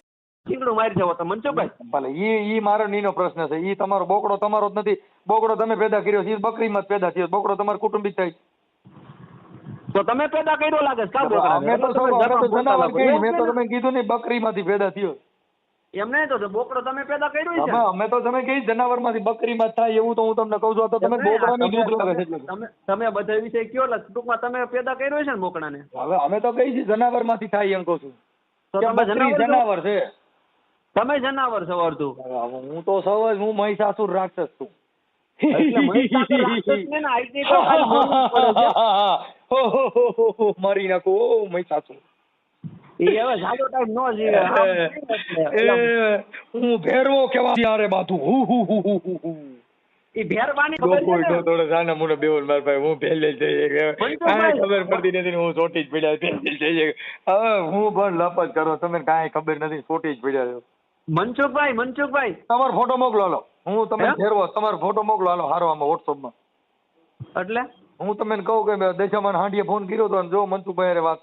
સિંગડું મારી જવો તો મનસુખભાઈ. ભલે ઈ મારો નીનો પ્રશ્ન છે. ઈ તમારો બોકડો તમારો જ નથી. બોકડો તમે પેદા કર્યો છે, બકરીમાં જ પેદા થયો. બોકડો તમારો કુટુંબી થાય. તો તમે પેદા કર્યો લાગે છે? મેં તો જનાવર કહ્યું, મેં તો તમે કીધું ને બકરીમાંથી પેદા થયો. એમ નહીં તો બોકડો તમે પેદા કર્યો છે. અમે તો તમે કહી જનાવરમાંથી બકરીમાં થાય એવું તો હું તમને કહું છું. તો તમે બોકડાની દૂધ લાગે છે. તમે બધા વિશે કયો ટૂંકમાં તમે પેદા કર્યો છે ને બોકડાને? હવે અમે તો કહી છીએ જનાવરમાંથી થાય એમ કહું છું. તો તમે જનાવર છે. તમે જનાવર છો અડધું. હું તો સૌ હું મહિષાસુર રાક્ષસ છું. મારી નાખો મહિષાસુર. હું ભેરવો કેવા યારે બાથું. હું પહેલે ખબર પડતી નથી, હું ચોટી જ પડ્યા. હવે હું પણ લપત કરો, તમે કાંઈ ખબર નથી, ચોટી જ પડ્યા. મનસુખભાઈ તમારો ફોટો મોકલો હાલો. હું તમે ફેરવો તમારો ફોટો મોકલો હાલો હારો આમાં વોટ્સઅપમાં. એટલે હું તમને કહું કે દશામાન હાંડીએ ફોન કર્યો હતો જો મનસુખભાઈ અરે વાત.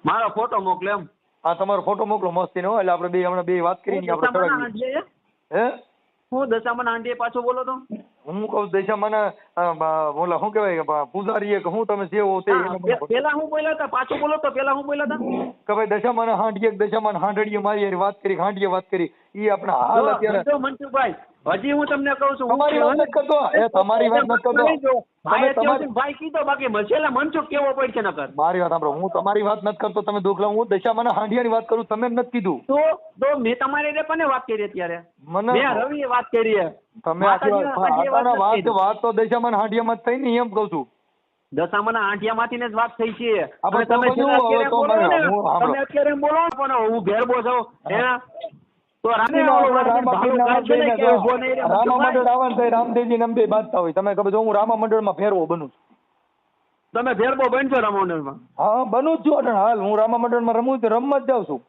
મારો ફોટો મોકલો એમ? હા તમારો ફોટો મોકલો મસ્તી નો. એટલે આપણે બે હમણાં બે વાત કરીને આપણે હું દશામાન હાંડીએ પાછો બોલો તો. હું કહું દશામાન ઓલા શું કહેવાય પૂજારીએ કે હું તમે જેવો તે પેલા હું બોલ્યા હતા, પાછું બોલો તો પેલા હું બોલ્યા હતા કે ભાઈ દશામાના હાંડીએ મારી હારે વાત કરી, હાંડીએ વાત કરી. ઈ આપણા હાલ અત્યારે મનસુખભાઈ, હજી હું તમને કહું છું, તમારી વાત નથી કરતો, તમારી વાત નથી કરતો. ભાઈ કીધો, બાકી છેલ્લા મનસુખ કેવો પડશે નકર. મારી વાત સાંભળો, હું તમારી વાત નથી કરતો, તમે દુખલા. હું દશામાના હાંડિયાની વાત કરું, તમે નથી કીધું. તો મેં તમારી રે કોને વાત કરી અત્યારે? મને મેં રવિએ વાત કરી. તમે વાત તો દશામાના હાંડિયામાં જ થઈ ને, એમ કહું છું. દશામાના હાંડિયામાંથી જ વાત થઈ છે. આપણે તમે અત્યારે બોલો ને, હું તમે અત્યારે બોલો પણ હું ભેરબો છું તો રામદેવજી નંબે બાંધતા હોય. તમે ખબર, હું રામા મંડળમાં ફેરવો બનું છું. તમે ભેરબો બનશો રામા મંડળમાં? હા, બનું જ છું. હાલ હું રામા મંડળમાં રમવા જ જાઉં છું.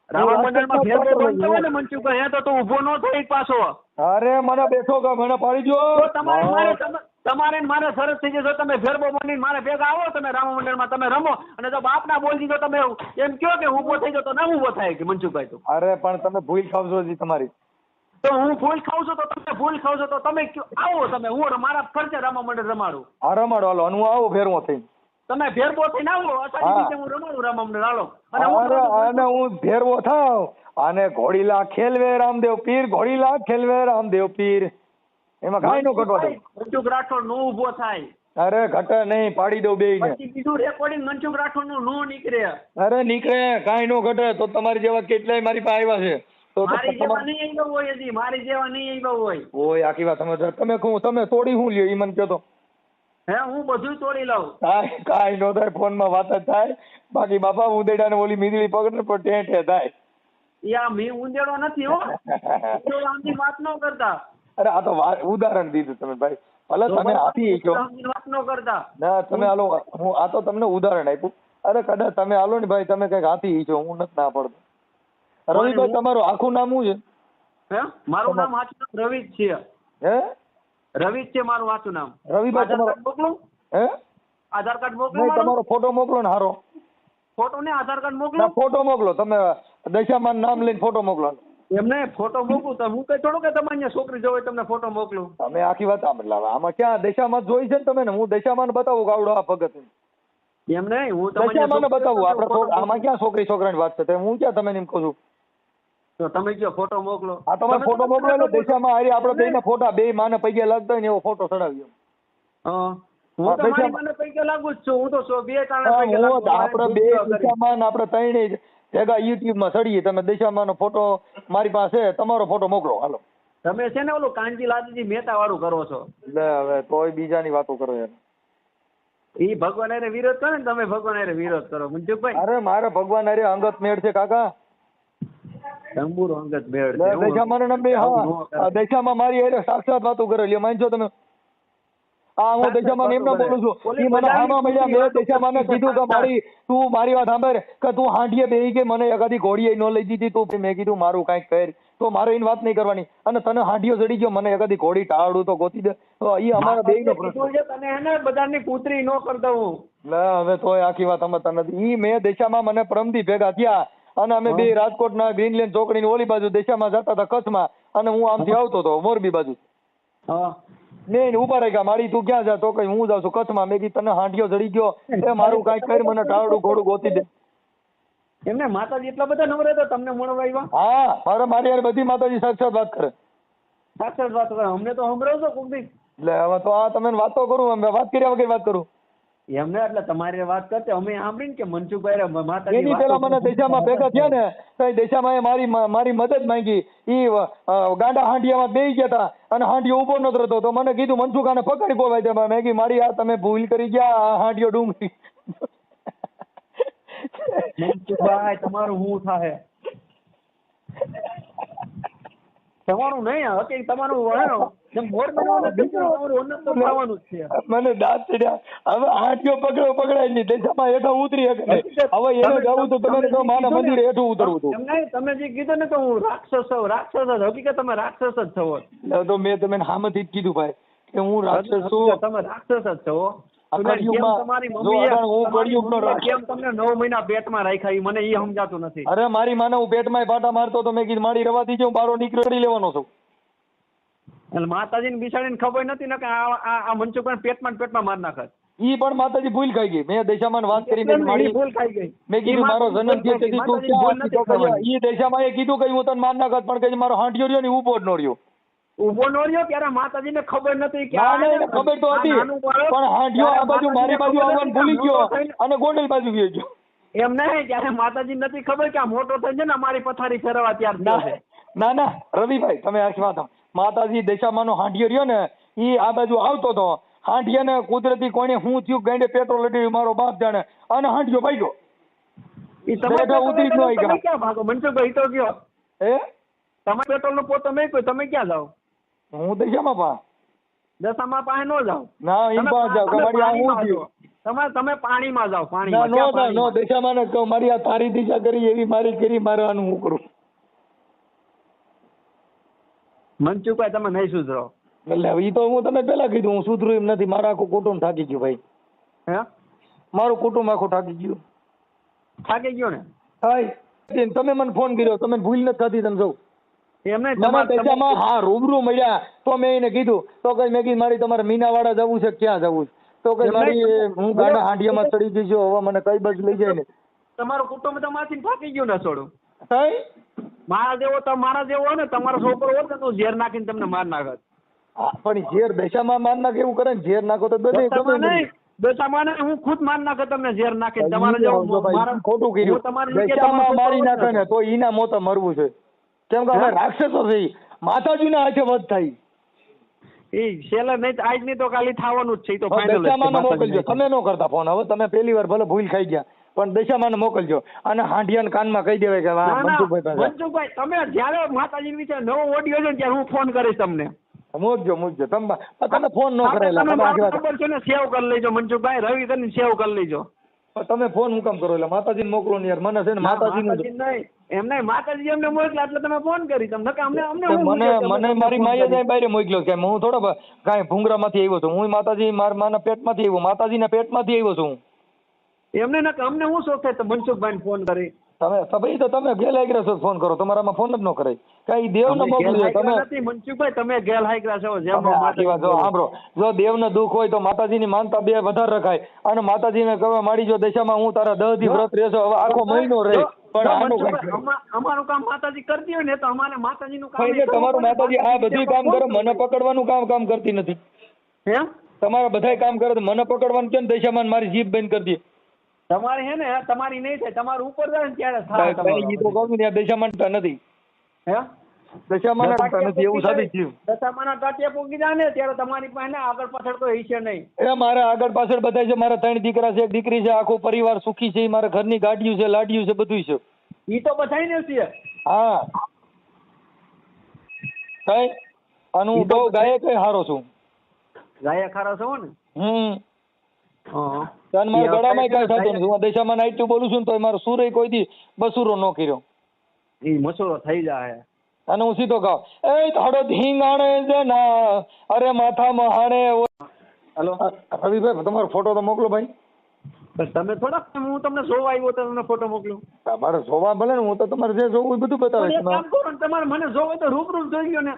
રામા મંડળમાં ભેરબો બનતો હોય ને મનસુખભાઈ, અહીંયા તો ઊભો ન થઈ પાછો. અરે મને બેઠો કે મને પાડી દો. તમારે મારે સરસ થઈ જશે. તમે ભેરબો બનીને મારે ભેગા આવો, તમે રામા મંડળમાં તમે રમો, અને જો બાપના બોલ દીધો તમે એમ કહો કે ઊભો થઈ જાવ તો ના ઊભો થાય કે મનસુખભાઈ? તો અરે પણ તમે ભૂલ ખાવ છો તમારી. તો હું ભૂલ ખાઉં છું તો તમે ભૂલ ખાવ છો તો તમે આવો, તમે હું મારા ખર્ચે રામા મંડળ રમાડું. હા, રમાડો. હાલો, હું આવું ફેરવો થઈ. તમે ભેરબો થઈને આવો, અષાઢી બીજે હું રમાડું રામા મંડળ. હાલો, અને હું ફેરવો થાવ અને ઘોડીલા ખેલવે રામદેવ પીર, ઘોડીલા ખેલવે રામદેવ પીર, એમાં કાંઈ નો ઘટવા દે. મનસુખ રાઠોડ નો ઊભો થાય. અરે ઘટે નહીં, પાડી દઉં બે ને. પછી બીજું રેકોર્ડિંગ મનસુખ રાઠોડ નું નો નીકળે. અરે નીકળે, કાંઈ નો ઘટે. તો તમારી જેવા કેટલાય મારી પાસે આવ્યા છે. તો મારી જેવા નહીં આવ્યા હોય, હજી મારી જેવા નહીં આવ્યા હોય. ઓય આખી વાત તમે તોડી શું લ્યો ઈ મને કહો તો. હું બધું તોડી લઉં. કાંઈ નો થાય, ફોનમાં વાત જ થાય. બાકી બાપા ઉદેડા ને ઓલી મીંદડી પકડે પણ ટેંઠે થાય. યા મી ઉંદેડો નથી હો. તો આમની વાત ન કરતા. અરે આ તો ઉદાહરણ દીધું તમે ભાઈ. ભલે તમે આપી છો, વાત ન કરતા. ના તમે હાલો, હું આ તો તમને ઉદાહરણ આપ્યું. અરે કદાચ તમે હાલો ને ભાઈ, તમે કઈક હાથી છો, હું નથી ના પડતો. રવિભાઈ, તમારું આખું નામ શું છે? મારું નામ સાચું નામ રવિ જ છે. હે? રવિ જ છે મારું સાચું નામ. રવિભાઈ તમારો મોકલું? હે? આધાર કાર્ડ મોકલો. તમારો ફોટો મોકલો ને. હારો ફોટો ને આધાર કાર્ડ મોકલો. ફોટો મોકલો. તમે દશામાન નામ લઈને ફોટો મોકલો. એમને ફોટો મોકલું તો હું કઈ થોડું કે તમારી અહીંયા છોકરી જોવે તમને ફોટો મોકલું. તમે આખી વાત આમાં ક્યાં દશામાં જોઈ છે ને તમે ને? હું દશામાં બતાવું ગાવડો આ ભગત એમ નહીં, હું દશામાં બતાવું. આપણે આમાં ક્યાં છોકરી છોકરાની વાત છે? હું ક્યાં તમે એમ કહું છું? તો તમે કયો ફોટો મોકલો. હા, તમે ફોટો મોકલો ને. દશામાં હારી આપણે બેયના ફોટા, બે માને પગે લાગતા હોય ને એવો ફોટો ચડાવ્યો. હું તો મારી મને પૈકે લાગુ જ છું. હું તો બે તાણે પૈકે લાગુ. આપણે બે દશામાં આપણે ત્રણેય ભેગા યુટ્યુબમાં ચડીએ. તમે દશામાંનો ફોટો મારી પાસે, તમારો ફોટો મોકલો. હાલો, તમે છે ને ઓલું કાંજી લાલજી મહેતા વાળું કરો છો. લે હવે તોય બીજાની વાતો કરો યાર. ઈ ભગવાન હારે વિરોધ કરે ને, તમે ભગવાન હારે વિરોધ કરો મનસુખભાઈ. અરે મારે ભગવાન હારે અંગત મેળ છે કાકા. તંબુરો અંગત મેળ છે. દશામાં નંબે, હા, દશામાં મારી હારે સાક્ષાત વાતો કરે. લ્યો માનજો તમે? હા, હું દશામાં એમને બોલું છું. ઈ મને આમાં મળ્યા. મેં દશામાને કીધું કે તું મારી વાત સાંભળ, કે તું હાંડીએ બેહી કે મને એકાદી ઘોડીએ ન લઈ દીધી તું. મેં કીધું મારું કાંઈક કર, તો મારે એની વાત નહીં કરવાની. અને તને હાંડીઓ ચડી ગયો, મને એકાદી ઘોડી ટાળું તો ગોતી દે. ઈ અમારા બેયનો પ્રશ્ન છે. તને એને બધાની પુત્રી ન કર દઉં. લે હવે તોય આખી વાત સમજતા નથી. ઈ મેં દશામાં મને પરમથી ભેગા થયા અને અમે બે રાજકોટના ગ્રીનલેન્ડ ચોકડીની ઓલી બાજુ દશામાં જતા હતા કચ્છમાં, અને હું આમથી આવતો હતો મોરબી બાજુ. નહીં ઉભા રહી ગયા. મારી તું ક્યાં જા? તો કઈ હું જાઉં છું કચ્છમાં. મેં કીધું તને હાંડિયો ચડી ગયો, એ મારું કાંઈક કરી, મને ટાળું ઘોડું ગોતી દે. એમને માતાજી એટલા બધા નવરા હતા તમને મળવા આવ્યા? હા, મારી યાર બધી માતાજી સાક્ષાત વાત કરે. સાક્ષાત વાત કરે. અમને તો સંભળાવજો કોક દી. એટલે હવે તો આ તમે વાતો કરું, અમે વાત કર્યા વગર વાત કરું. એમને એટલે તમારી વાત કરતે અમે સાંભળીને કે મનસુખભાઈ માતાજી એની પેલા મને દશામાં ભેગા થયા ને, તો દશામાં મારી મદદ માંગી. ઈ ગાંડા હાંડિયામાં બેસી ગયા હતા અને હાંડિયો ઉભો નતો રહેતો. તો મને કીધું મનસુખાને પકડી બોલાય દે. મેં કીધું મારી આ તમે ભૂલ કરી ગયા, આ હાંડિયો ડુંગળી. મનસુખભાઈ તમારું શું થાય? તમારું નહીં હકી, તમારું મને દાંત ચડ્યા. હવે હાંડિયો પકડાય નહીં. દશામાં હેઠા ઉતરી શકે. હવે એને જવું તો તમે માના મંદિરે હેઠું ઉતરવું હતું. તમે જે કીધું ને તો હું રાક્ષસ છું, રાક્ષસ જ. હકીકત તમે રાક્ષસ જ છો. તો મેં તમને સામેથી જ કીધું ભાઈ કે હું રાક્ષસ છું. તમે રાક્ષસ જ છો. તમારી મમ્મી કેમ તમને 9 મહિના પેટમાં રાખ્યા મને એ સમજાતું નથી. અરે મારી માને હું પેટમાં પાટા મારતો તો મેં કીધું મારી રવાથી હું બારો નીકળી લેવાનો છું. એટલે માતાજીને બિસાડીને ખબર નથી ને કે આ મનસુખભાઈ પેટમાં ને પેટમાં માર નાખત. ઈ પણ માતાજી ભૂલ ખાઈ ગઈ. મેં દશામાં વાત કરી મેં મારી ભૂલ ખાઈ ગઈ. મેં કીધું મારો જન્મ થયો તેથી તું ક્યાં હતી? તો કહ્યું, ઈ દશામાં એ કીધું કે હું તને માર નાખત, પણ કે મારો હાંડિયો રહ્યો ને ઊભો જ ન રહ્યો. ઉભો નો રહ્યો ત્યારે માતાજીને ખબર નથી કે ના ના, એને ખબર તો હતી, પણ હાંડિયો આ બાજુ મારી બાજુ આવવાનું ભૂલી ગયો અને ગોંડલ બાજુ ગયો ગયો. એમ નહીં, ત્યારે માતાજી નથી ખબર કે આ મોટો થઈ છે ને અમારી પથારી ફેરવા તૈયાર થયો છે. ના ના રવિભાઈ, તમે આખી વાત સાંભળો. માતાજી દશામાંનો હાંડિયો રહ્યો ને ઈ આ બાજુ આવતો હતો. હાંડિયાને કુદરતી કોઈને હું થયું, ગાંડે પેટ્રોલ લડી મારો બાપ જાણે, અને હાંડિયો ભાગ્યો. ઈ તમે ઉતરી જ ન આવી ગયા. ક્યાં ભાગો મનસુખભાઈ? તો કયો હે તમે પેટ્રોલ નો પોતો મેં કોઈ તમે ક્યાં જાઓ? હું દશામાં પા દશામાં પાસે ન જાઓ. ના એમ પણ જાવ કે મારી આ હું થયું. તમે પાણીમાં જાઓ. ના પાણીમાં નો ક્યાં નો પાણીમાં? દશામાં ને કહું મારી આ તારી દિશા કરી એવી મારી કરી મારવાનું હું કરું. મનસુખભાઈ તમે નહીં સુધરો. એટલે ઈ તો હું તમે પેલા કીધું હું સુધરું એમ નથી. મારા આખું કુટુંબ થાકી ગયું ભાઈ. હે મારું કુટુંબ આખું થાકી ગયું. થાકી ગયો ને? હાય તમે મને ફોન કર્યો, તમે ભૂલ નથી થતી. તમે સૌ એમને દશામાં હા રૂબરૂ મળ્યા તો મેં એને કીધું, તો કઈ મેં કીધું મારી તમારે મીનાવાડા જવું છે, ક્યાં જવું છે? તો કઈ મારી હું ગાડા હાંડિયામાં ચડી ગઈ છું, હવે મને કઈ બાજુ લઈ જાય ને. તમારું કુટુંબ તમારાથી થાકી ગયું ને છોડું. થાય મારા જેવો હોય ને તમારો છોકરો હોત ને તો ઝેર નાખીને તમને માર નાખત. હા, પણ ઝેર દશામાં માર નાખે એવું કરે ને, ઝેર નાખો તો દશામાં નહીં, દશામાં નહીં, હું ખુદ માર નાખે તમને ઝેર નાખીને. તમારે જેવું ખોટું કર્યું. દશામાં મારી નાખે ને તો ઈના મોતે મરવું છે. કેમ કે અમે રાક્ષસો છે, માતાજીના હાથે વધ થાય. એ શેલર નહીં આજ નહીં તો કાલે થવાનું જ છે. ઈ તો ફાઇનલ દશામાં મોકલજો. તમે ન કરતા ફોન. હવે તમે પહેલી વાર ભલે ભૂલ ખાઈ ગયા, પણ દશામાં મોકલજો અને હાંડિયાના કાનમાં કહી દેવાય કે વાહ મનસુખભાઈ તમે જ્યારે માતાજી વિશે નવો ઓડિયો છે ત્યારે હું ફોન કરીશ તમને. મૂકજો તમે ફોન ન કરેલા. ખબર છે ને, સેવ કરી લેજો મનસુખભાઈ. રવિ કરીને સેવ કરી લેજો. તમે ફોન હું કામ કરો? એટલે માતાજીને મોકલો ને યાર. મને છે ને માતાજીનું નહીં, એમ નહીં, માતાજી એમને મોકલા એટલે તમે ફોન કરી. તમને મને મારી માએ જાય બહાર મોકલ્યો કે હું થોડો કાંઈ ભૂંગરામાંથી આવ્યો છું. હું માતાજી મારા પેટમાંથી આવ્યો, માતાજીના પેટમાંથી આવ્યો છું. એમને ના અમને હું શોખ થાય તો મનસુખભાઈને ફોન કરી. તમે ગેરહાજર છો, ફોન કરો. તમારામાં ફોન જ ન કરે. કઈ દેવને મોકલજો તમે. નથી મનસુખભાઈ, તમે ગેરહાજર છો. સાંભળો, જો દેવને દુઃખ હોય તો માતાજીની માનતા બે વધારે રખાય. અને માતાજીને કહેવા માંડી જો દશામાં હું તારા 10 દી વ્રત રહેશો, હવે આખો મહિનો રહે. પણ અમારું કામ માતાજી કરતી હોય ને તો અમારે માતાજીનું કામ. તમારું માતાજી આ બધું કામ કરે, મને પકડવાનું કામ કરતી નથી. એમ તમારા બધા કામ કરે, મને પકડવાનું કેમ? દશામાં મારી જીભ બંધ કરી દે. તમારી હે ને તમારી નહીં થાય, તમારું ઉપર જાય ને ત્યારે થાય. તો કહું ને દશામાં નથી. હે દશામાં નથી એવું સાબિત થયું. દશામાના ટાટિયા પૂગી જાય ને ત્યારે તમારી પાસે આગળ પાછળ કોઈ હશે નહીં. એ મારા આગળ પાછળ બધા છે. મારા 3 દીકરા છે, 1 દીકરી છે, આખો પરિવાર સુખી છે. મારા ઘરની ગાડીઓ છે, લાડીઓ છે, બધું છે. ઈ તો બધાય ને છે. હા કઈ અને હું બહુ ગાયક હારો છું. ગાયક હારો છો ને? હા. મારા ગળામાં કઈ થતું નથી. હું દશામાં નાઈટ બોલું છું ને તો મારો સુર કોઈ દી બસુરો ન કર્યો. ઈ મસૂરો થઈ જાય. અને હું સીધો ગાવ એ થોડો ધીંગાણે જના અરે માથા મહાણે. હેલો રવિભાઈ, તમારો ફોટો તો મોકલો ભાઈ. તમે થોડા, હું તમને જોવા આવ્યો તો તમને ફોટો મોકલું. મારે જોવા ભલે ને, હું તો તમારે જે જોવું એ બધું બતાવે. તમારે મને જોવો તો રૂબરૂ જોઈ ગયો ને.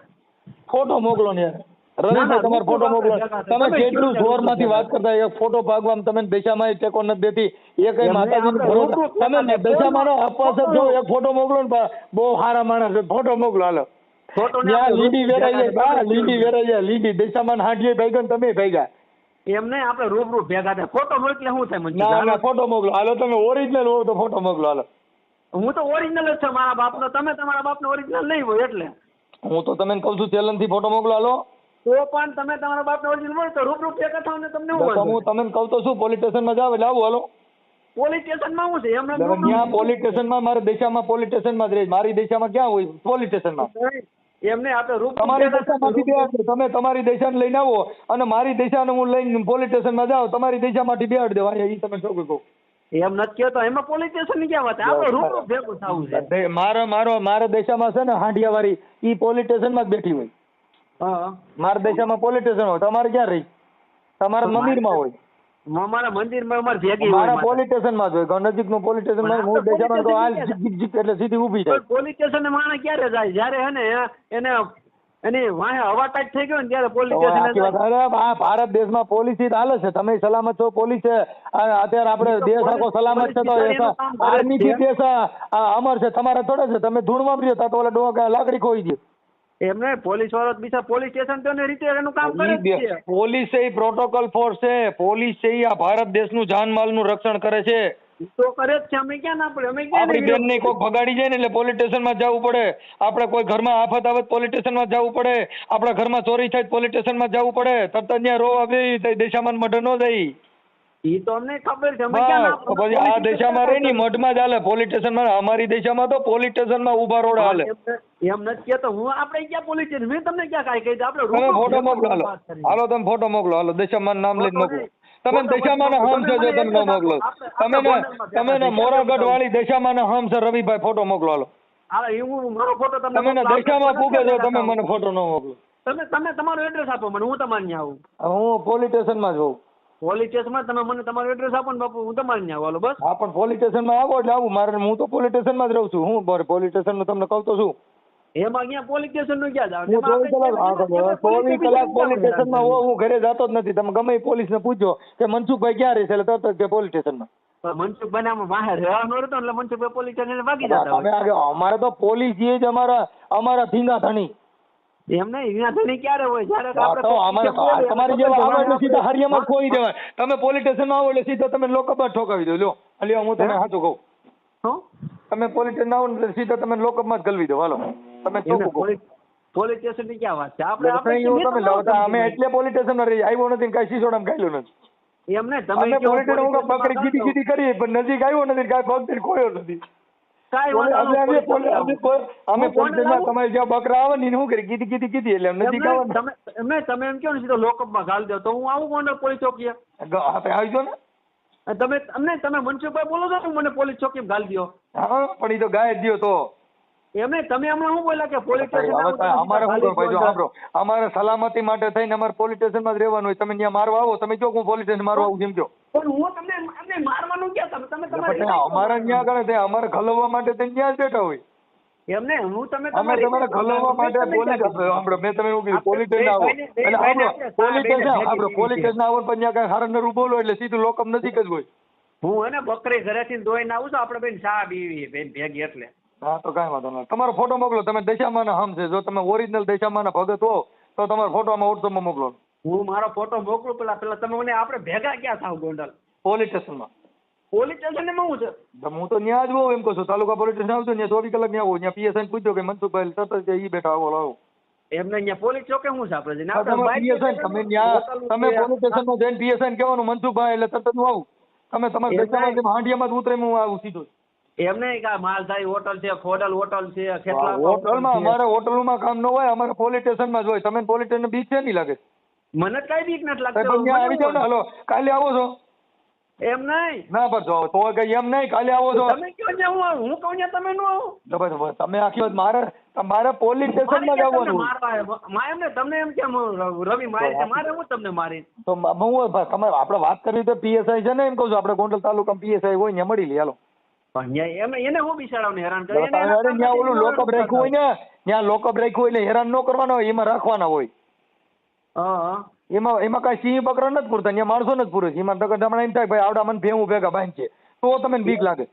ફોટો મોકલો ને યાર. રવિભાઈ, તમારો ફોટો મોકલો. તમે કેટલું જોર માંથી વાત કરતા, એક ફોટો ભાગવામાં તમે દશામાં ટેકો નથી દેતી. એ કઈ માતાજી તમે દશામાં આપવા છો, એક ફોટો મોકલો ને. બહુ સારા માણસ છે, ફોટો મોકલો. હાલો લીડી વેરાઈ જાય, લીડી વેરાઈ જાય. લીડી દશામાં હાંડીએ ભાગ્યો ને તમે ભાગ્યા. એમ નહીં, આપણે રૂબરૂ ભેગા થાય. ફોટો મોકલે શું થાય? ના ફોટો મોકલો. હાલો તમે ઓરિજિનલ હો તો ફોટો મોકલો. હાલો હું તો ઓરિજિનલ જ છું મારા બાપનો. તમે તમારા બાપનો ઓરિજિનલ નહીં હોય એટલે હું તો તમને કહું છું ચેલેન્જ થી ફોટો મોકલો. હાલો તો પણ તમે તમારા બાપનો ઓરિજિનલ હોય તો રૂબરૂ ભેગા થાવ ને. તમને હું તમને કહું તો શું, પોલીસ સ્ટેશનમાં જાવ એટલે આવું. હાલો પોલીસ સ્ટેશનમાં શું છે? એમને ત્યાં પોલીસ સ્ટેશનમાં, મારે દિશામાં પોલીસ સ્ટેશનમાં જ રહે. મારી દિશામાં ક્યાં હોય પોલીસ સ્ટેશનમાં? એમને આપણે રૂબરૂ તમારી દિશામાંથી બેહાડ. તમે તમારી દિશાને લઈને આવો અને મારી દિશાને હું લઈને પોલીસ સ્ટેશનમાં જાઉં. તમારી દિશામાંથી બેહાડ દેવા. એ તમે શું કહો? એમ નથી કહેતો. એમાં પોલીસ સ્ટેશન ની ક્યાં વાત? આપણે રૂબરૂ ભેગું થવું છે. મારા દેશામાં છે ને હાંડિયા વાળી, ઈ પોલીસ સ્ટેશનમાં જ બેઠી હોય. હા, મારા દેશામાં પોલીસ સ્ટેશન હોય. તમારે ક્યાં રહી? તમારા મંદિરમાં હોય. અમારા મંદિરમાં અમારે ભેગી મારા પોલીસ સ્ટેશનમાં જ હોય. નજીકનું પોલીસ સ્ટેશન. હું દેશામાં તો હાલ જીક જીક એટલે સીધી ઊભી થાય. પોલીસ સ્ટેશન માણસ ક્યારે જાય? જ્યારે હે ને એને અને વાહે હવા ટાઈટ થઈ ગયો ને ત્યારે પોલીસ તો આખી સ્ટેશન વાત, અરે આ ભારત દેશમાં પોલીસ હાલે છે, તમે સલામત છો, પોલીસ છે, અત્યારે આપણે તો દેશ આખો પોલીસ- સલામત છે, તો પોલીસ એનું કામ કરે આર્મી થી છે. દેશ અમર છે, તમારે થોડે છે, તમે ધૂળ વાપર્યો તો ઓલા ડોકા લાકડી ખોઈ દે. એમને પોલીસ વાળો બીજા પોલીસ સ્ટેશન તો રીતે એનું કામ કરે જ છે. પોલીસ એ પ્રોટોકોલ ફોર્સ છે, પોલીસ છે એ આ ભારત દેશનું જાનમાલનું રક્ષણ કરે છે. તો કરે જ છે, અમે ક્યાં ના પડે, અમે ક્યાં આપણી બેન ને કોઈ ભગાડી જાય ને એટલે પોલીસ સ્ટેશનમાં જવું પડે, આપણે કોઈ ઘરમાં આફત આવે પોલીસ સ્ટેશનમાં જવું પડે, આપણા ઘરમાં ચોરી થાય પોલીસ સ્ટેશનમાં જવું પડે, તરત ત્યાં રોવા બે દેશામાં મઢ ન જાય. ઈ તો અમને ખબર છે, અમે ક્યાં ના બસ તો પછી આ દેશામાં રહી ને મઢમાં જ હાલે, પોલીસ સ્ટેશનમાં. અમારી દેશામાં તો પોલીસ સ્ટેશનમાં ઉભા રોડ હાલે. એમ નથી કેતો હું, આપણે ક્યાં પોલીસ સ્ટેશન, મેં તમને ક્યાં કાંઈ કહી આપણે તમે ફોટો રૂબરૂ મોકલો, હાલો વાત કરી. હાલો તમે ફોટો મોકલો, હાલો દેશામાં નામ લઈને મોકલો. તમે ફોટો દેશામાં હમ છે, જો તમે ન મોકલો, તમે ને મોરાગઢ વાળી દેશામાં હમ છે રવિભાઈ, ફોટો મોકલો હાલો. હા હું મારો ફોટો તમે ને દેશામાં પૂગે છો, તમે મને ફોટો ન મોકલો. તમે તમારું એડ્રેસ આપો મને, હું તમારે ત્યાં આવું. હું પોલીસ સ્ટેશનમાં જ હોઉં. પોલીસ સ્ટેશનમાં તમે મને તમારું એડ્રેસ આપો ને બાપુ, હું તમારે ત્યાં આવું. હાલો બસ. હા પણ પોલીસ સ્ટેશનમાં આવો એટલે આવું મારે, હું તો પોલીસ સ્ટેશનમાં જ રહું છું. હું પોલીસ સ્ટેશનનું તમને કહું તો છું. એમાં ક્યાં પોલીસ સ્ટેશન નું ક્યાં જાવ? હું 24 કલાક પોલીસ સ્ટેશનમાં હોઉં, હું ઘરે જતો જ નથી. તમે ગમે પોલીસને પૂછજો કે મનસુખભાઈ ક્યાં રહે છે, એટલે તરત જ કે પોલીસ સ્ટેશનમાં. મનસુખભાઈ આમાં બહાર રહેવાનો હતો એટલે મનસુખભાઈ પોલીસ સ્ટેશન ભાગી જતા તમે હોય. આગળ, અમારે તો પોલીસ જે જ અમારા ધીંગા ધણી. એમ નહીં, અહીંયા ધણી ક્યારે હોય? જ્યારે આપણે તો અમારે તો તમારી જેવા આવે એટલે સીધા હરિયામાં ખોઈ દેવાય. તમે પોલીસ સ્ટેશનમાં આવો એટલે સીધા તમે લોકઅપમાં ઠોકાવી દો. લ્યો અલ્યો, હું તમને સાચું કહું, શું? તમે પોલીસ સ્ટેશન આવો એટલે સીધા તમે લોકઅપમાં જ ગલવી દો. હાલો તમે ચોખ્ખું કહો. પોલીસ સ્ટેશન ની ક્યાં વાત છે? અમે એટલે પોલીસ સ્ટેશન આવ્યો નથી, કઈ સિસોડામાં ગાયલો નથી. એમ નહીં, અમે તમે પોલીસ સ્ટેશન પકડી કીધી કીધી કરી, પણ નજીક આવ્યો નથી, કાંઈ પગ ખોયો નથી. કાંઈ વાંધો નહીં. અમે પોલીસ સ્ટેશન તમારી જ્યાં બકરા આવે ને એને શું કરી કીધી કીધી કીધી એટલે એમ નજીક આવે ને તમે એમ કહો ને સીધો લોકઅપમાં ઘાલ દો તો હું આવું ગોંડલ પોલીસ ચોકીએ. આપણે આવજો ને. તમે મનસુખભાઈ બોલો છો ને મને પોલીસ ચોકીમાં ઘાલ દો. હા પણ એ તો ગાય જ દ્યો તો. એમ નહીં, તમે હમણાં શું બોલ્યા કે પોલીસ સ્ટેશન અમારે શું કરો ભાઈ, જો સાંભળો, અમારે સલામતી માટે થઈને અમારે પોલીસ સ્ટેશનમાં જ રહેવાનું હોય. તમે ત્યાં મારવા આવો, તમે કહો હું પોલીસ સ્ટેશન મારવા આવું જેમ કહો. પણ હું તમને એમને મારવાનું ક્યાં? તમે તમારી અમારે ત્યાં કરે છે, અમારે ખલવવા માટે તમે ત્યાં જ બેઠા હોય. એમ નહીં, હું તમે અમે તમારે ખલવવા માટે પોલીસ સાંભળો, મેં તમે એવું કીધું પોલીસ સ્ટેશન આવો એટલે સાંભળો, પોલીસ સ્ટેશન સાંભળો, પોલીસ સ્ટેશન આવો પણ ત્યાં કઈ હારા નરું બોલો એટલે સીધું લોકઅપ નજીક જ હોય. હું એને બકરી ઘરેથી દોઈને આવું છું, આપણે બેન ચા પીવી બેન ભેગી એટલે. હા તો કાંઈ વાંધો નહીં, તમારો ફોટો મોકલો. તમે દશામાના હમ છે, જો તમે ઓરિજિનલ દશામાના ભગત હો તો તમારો ફોટો આમાં વોટ્સઅપમાં મોકલો. હું મારો ફોટો મોકલું પેલા તમે મને આપણે ભેગા ક્યાં થાવ ગોંડલ? પોલીસ સ્ટેશનમાં. પોલીસ સ્ટેશન ને શું છે? હું તો ત્યાં જ હોઉં એમ કહું છું, તાલુકા પોલીસ સ્ટેશન આવજો ત્યાં 24 કલાક ત્યાં આવું. ત્યાં પીએસઆઈ પૂછજો કે મનસુખભાઈ તરત જ ઈ બેઠા આવો આવો. એમને અહીંયા પોલીસ ચોકે શું છે આપણે જઈને? તમે પીએસઆઈ તમે ત્યાં તમે પોલીસ સ્ટેશનમાં જઈને પીએસઆઈ કહેવાનું મનસુખભાઈ એટલે તરત હું આવું. તમે તમારા દશામાં હાંડિયામાં જ ઉતરે હું આવું સીધું. એમ નહીં કે માલધારી હોટલ છે, ખોડલ હોટલ છે, ખેતલા હોટલમાં અમારે હોટલમાં કામ ન હોય, અમારે પોલીસ સ્ટેશનમાં જ હોય. તમે પોલીસ સ્ટેશન બીક છે નહીં લાગે? મને કઈ બીક નથી ત્યાં આવી જાવ ને. લાગતી. હલો કાલે આવો છો? એમ નહીં, ના પર જો તો કઈ એમ નહીં, કાલે આવો છો? તમે કયો ત્યાં હું આવું? હું કહું ત્યાં તમે નો આવો. તો બસ તમે આખી વાત મારે પોલીસ સ્ટેશનમાં જ આવવાનું. એમને તમને એમ કેમ રવિ મારી છે? મારે હું તમને મારી? તો હું તમારે આપણે વાત કરવી તો પીએસઆઈ છે ને, એમ કહું છું આપણે ગોંડલ તાલુકામાં પીએસઆઈ હોય ને મળી લઈએ. હાલો એને હું બિચારાવને હેરાન કરે? ત્યાં ઓલું લોકઅપ રાખ્યું હોય ને, ત્યાં લોકઅપ રાખ્યું હોય એટલે હેરાન ન કરવાના હોય, એમાં રાખવાના હોય. હા એમાં કઈ સિંહ બકરા નથી પૂરતા, ત્યાં માણસો નથી પૂરે. એમાં હમણાં એમ થાય ભાઈ આવડા મને ભેવું ભેગા બાંધ છે તો તમને બીક લાગે.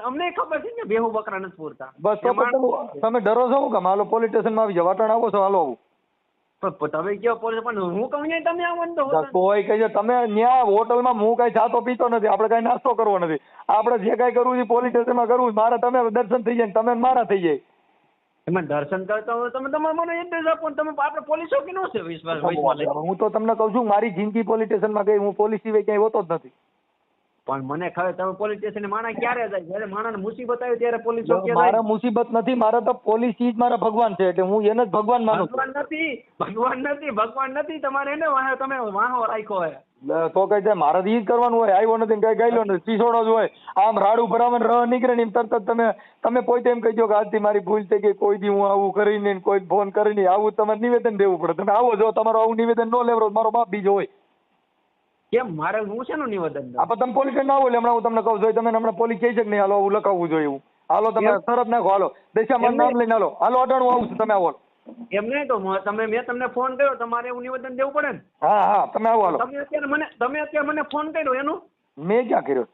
અમને ખબર છે ને બેહુ બકરા નથી પૂરતા. બસ તો તમે ડરો છો કામ? હાલો પોલીસ સ્ટેશનમાં આવી જાવ, વાટણ આવો છો? હાલો આવું. તમે કયો પોલીસ, પણ હું કહું ત્યાં તમે આવો ને તો કોઈ કહે છે તમે ત્યાં હોટલમાં, હું કઈ ચાતો પીતો નથી, આપણે કઈ નાસ્તો કરવો નથી, આપણે જે કઈ કરવું છે પોલીસ સ્ટેશનમાં કરવું. મારે તમે દર્શન થઈ જાય, તમે મારા થઈ જાય. એમાં દર્શન કરતા હોય તમે મને એડ્રેસ આપો ને તમે આપણે પોલીસ ચોકી નો છે વિશ્વાસ. હું તો તમને કહું છું, મારી જિંદગી પોલીસ સ્ટેશનમાં ગઈ, હું પોલીસ સિવાય ક્યાંય હોતો જ નથી. પણ મને ખબર તમે પોલીસ સ્ટેશન માણસ ક્યારે જાય? જયારે માણસને મુસીબત આવે ત્યારે પોલીસ ચોકી મારા મુસીબત નથી, મારા તો પોલીસ જ મારા ભગવાન છે, એટલે હું એને જ ભગવાન માનું છું. ભગવાન નથી તમારે એને તમે વાહો રાખ્યો હોય તો કઈ જાય મારે ઈ જ કરવાનું હોય. આવ્યો નથી કઈ ગાયલો નથી, પીસોડો જ હોય. આમ રાડું ભરાવાનું રહ નીકળે ને એમ તરત જ તમે પોતે એમ કહી દો કે આજથી મારી ભૂલ થઈ ગઈ, કોઈ દી હું આવું કરીને કોઈ ફોન કરીને આવું તમારે નિવેદન દેવું પડે. તમે આવો જો તમારું આવું નિવેદન ન લેવડો મારો બાપ બીજો હોય. કેમ મારે હું છે નું નિવેદન? આપણે તમે પોલીસ ના આવો એટલે હમણાં હું તમને કહું છું, તમે હમણાં પોલીસ કહી છે કે નહીં હાલો આવું લખાવવું જોઈએ એવું. હાલો તમે તરત નાખો, હાલો દશામાં નામ લઈને હાલો અટાણું આવું છું, તમે આવો. એમ નહીં તો મેં તમને ફોન કર્યો, તમારે એવું નિવેદન દેવું પડે ને. હા હા તમે આવો હાલો. તમે અત્યારે મને ફોન કર્યો એનું મેં ક્યાં કર્યો?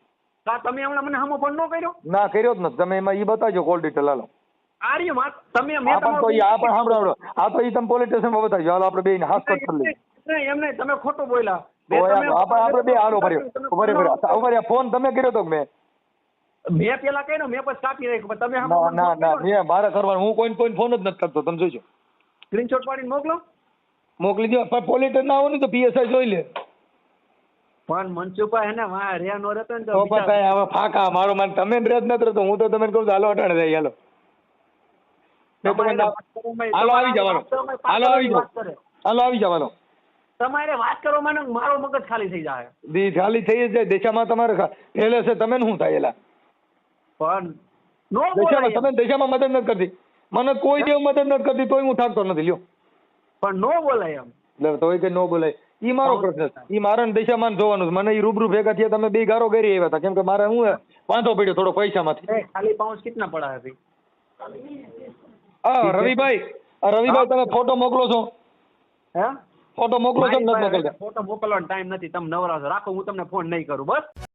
તમે હમણાં મને સામો ફોન ન કર્યો? ના કર્યો જ નથી. તમે એમાં ઈ બતાવજો કોલ ડિટેલ હાલો. આ રહ્યું તમે આ પણ તો ઈ આ પણ સાંભળો આ તો ઈ તમે પોલીસ સ્ટેશનમાં બતાવજો હાલો. આપણે બેયને હાસ્પટ કરી લઈએ. એમ નહીં, તમે ખોટું બોલ્યા. આપણે બે હાલો ભર્યો ફોન તમે કર્યો તો મેં પેલા કર્યો, મેં પછી કાપી રાખ્યો. તમે ના મેં મારે કરવાનું. હું કોઈ ફોન જ નથી કરતો. તમે જોઈજો. સ્ક્રીનશોટ પાડીને મોકલો. મોકલી દો. પણ પોલીસ સ્ટેશન આવો ને તો પીએસઆઈ જોઈ લે. પણ મનસુખભાઈ એને વાહ રે નો રહેતો ને તો પછી હવે ફાકા મારો માન તમે રેજ નથી રહેતો. હું તો તમે કહું છું હાલો અટાણે જાય હાલો. હાલો આવી જવાનો. હાલો આવી જાવ. હાલો આવી જવાનો. તમારે વાત કરવામાં મારો મગજ ખાલી થઈ જાય. ખાલી થઈ જ જાય. દેશામાં તમારે ફેલે છે તમે શું થાય એલા? પણ દેશામાં તમે દેશામાં મદદ નથી કરતી. મને કોઈ દેવ મદદ નથી કરતી તોય હું થાકતો નથી લ્યો. પણ નો બોલાય એમ. એટલે તોય કે નો બોલાય ઈ મારો પ્રશ્ન છે. ઈ મારા દેશામાં જોવાનું છે. મને ઈ રૂબરૂ ભેગા થયા તમે બે ગારો કરી આવ્યા હતા. કેમ કે મારે હું વાંધો પડ્યો થોડો પૈસામાંથી. ખાલી પાઉન્સ કેટલા પડા હતી? હા રવિભાઈ તમે ફોટો મોકલો છો? હે ફોટો મોકલો છો? નથી મોકલતા? ફોટો મોકલવાનો ટાઈમ નથી. તમે નવરા છો રાખો. હું તમને ફોન નહીં કરું બસ.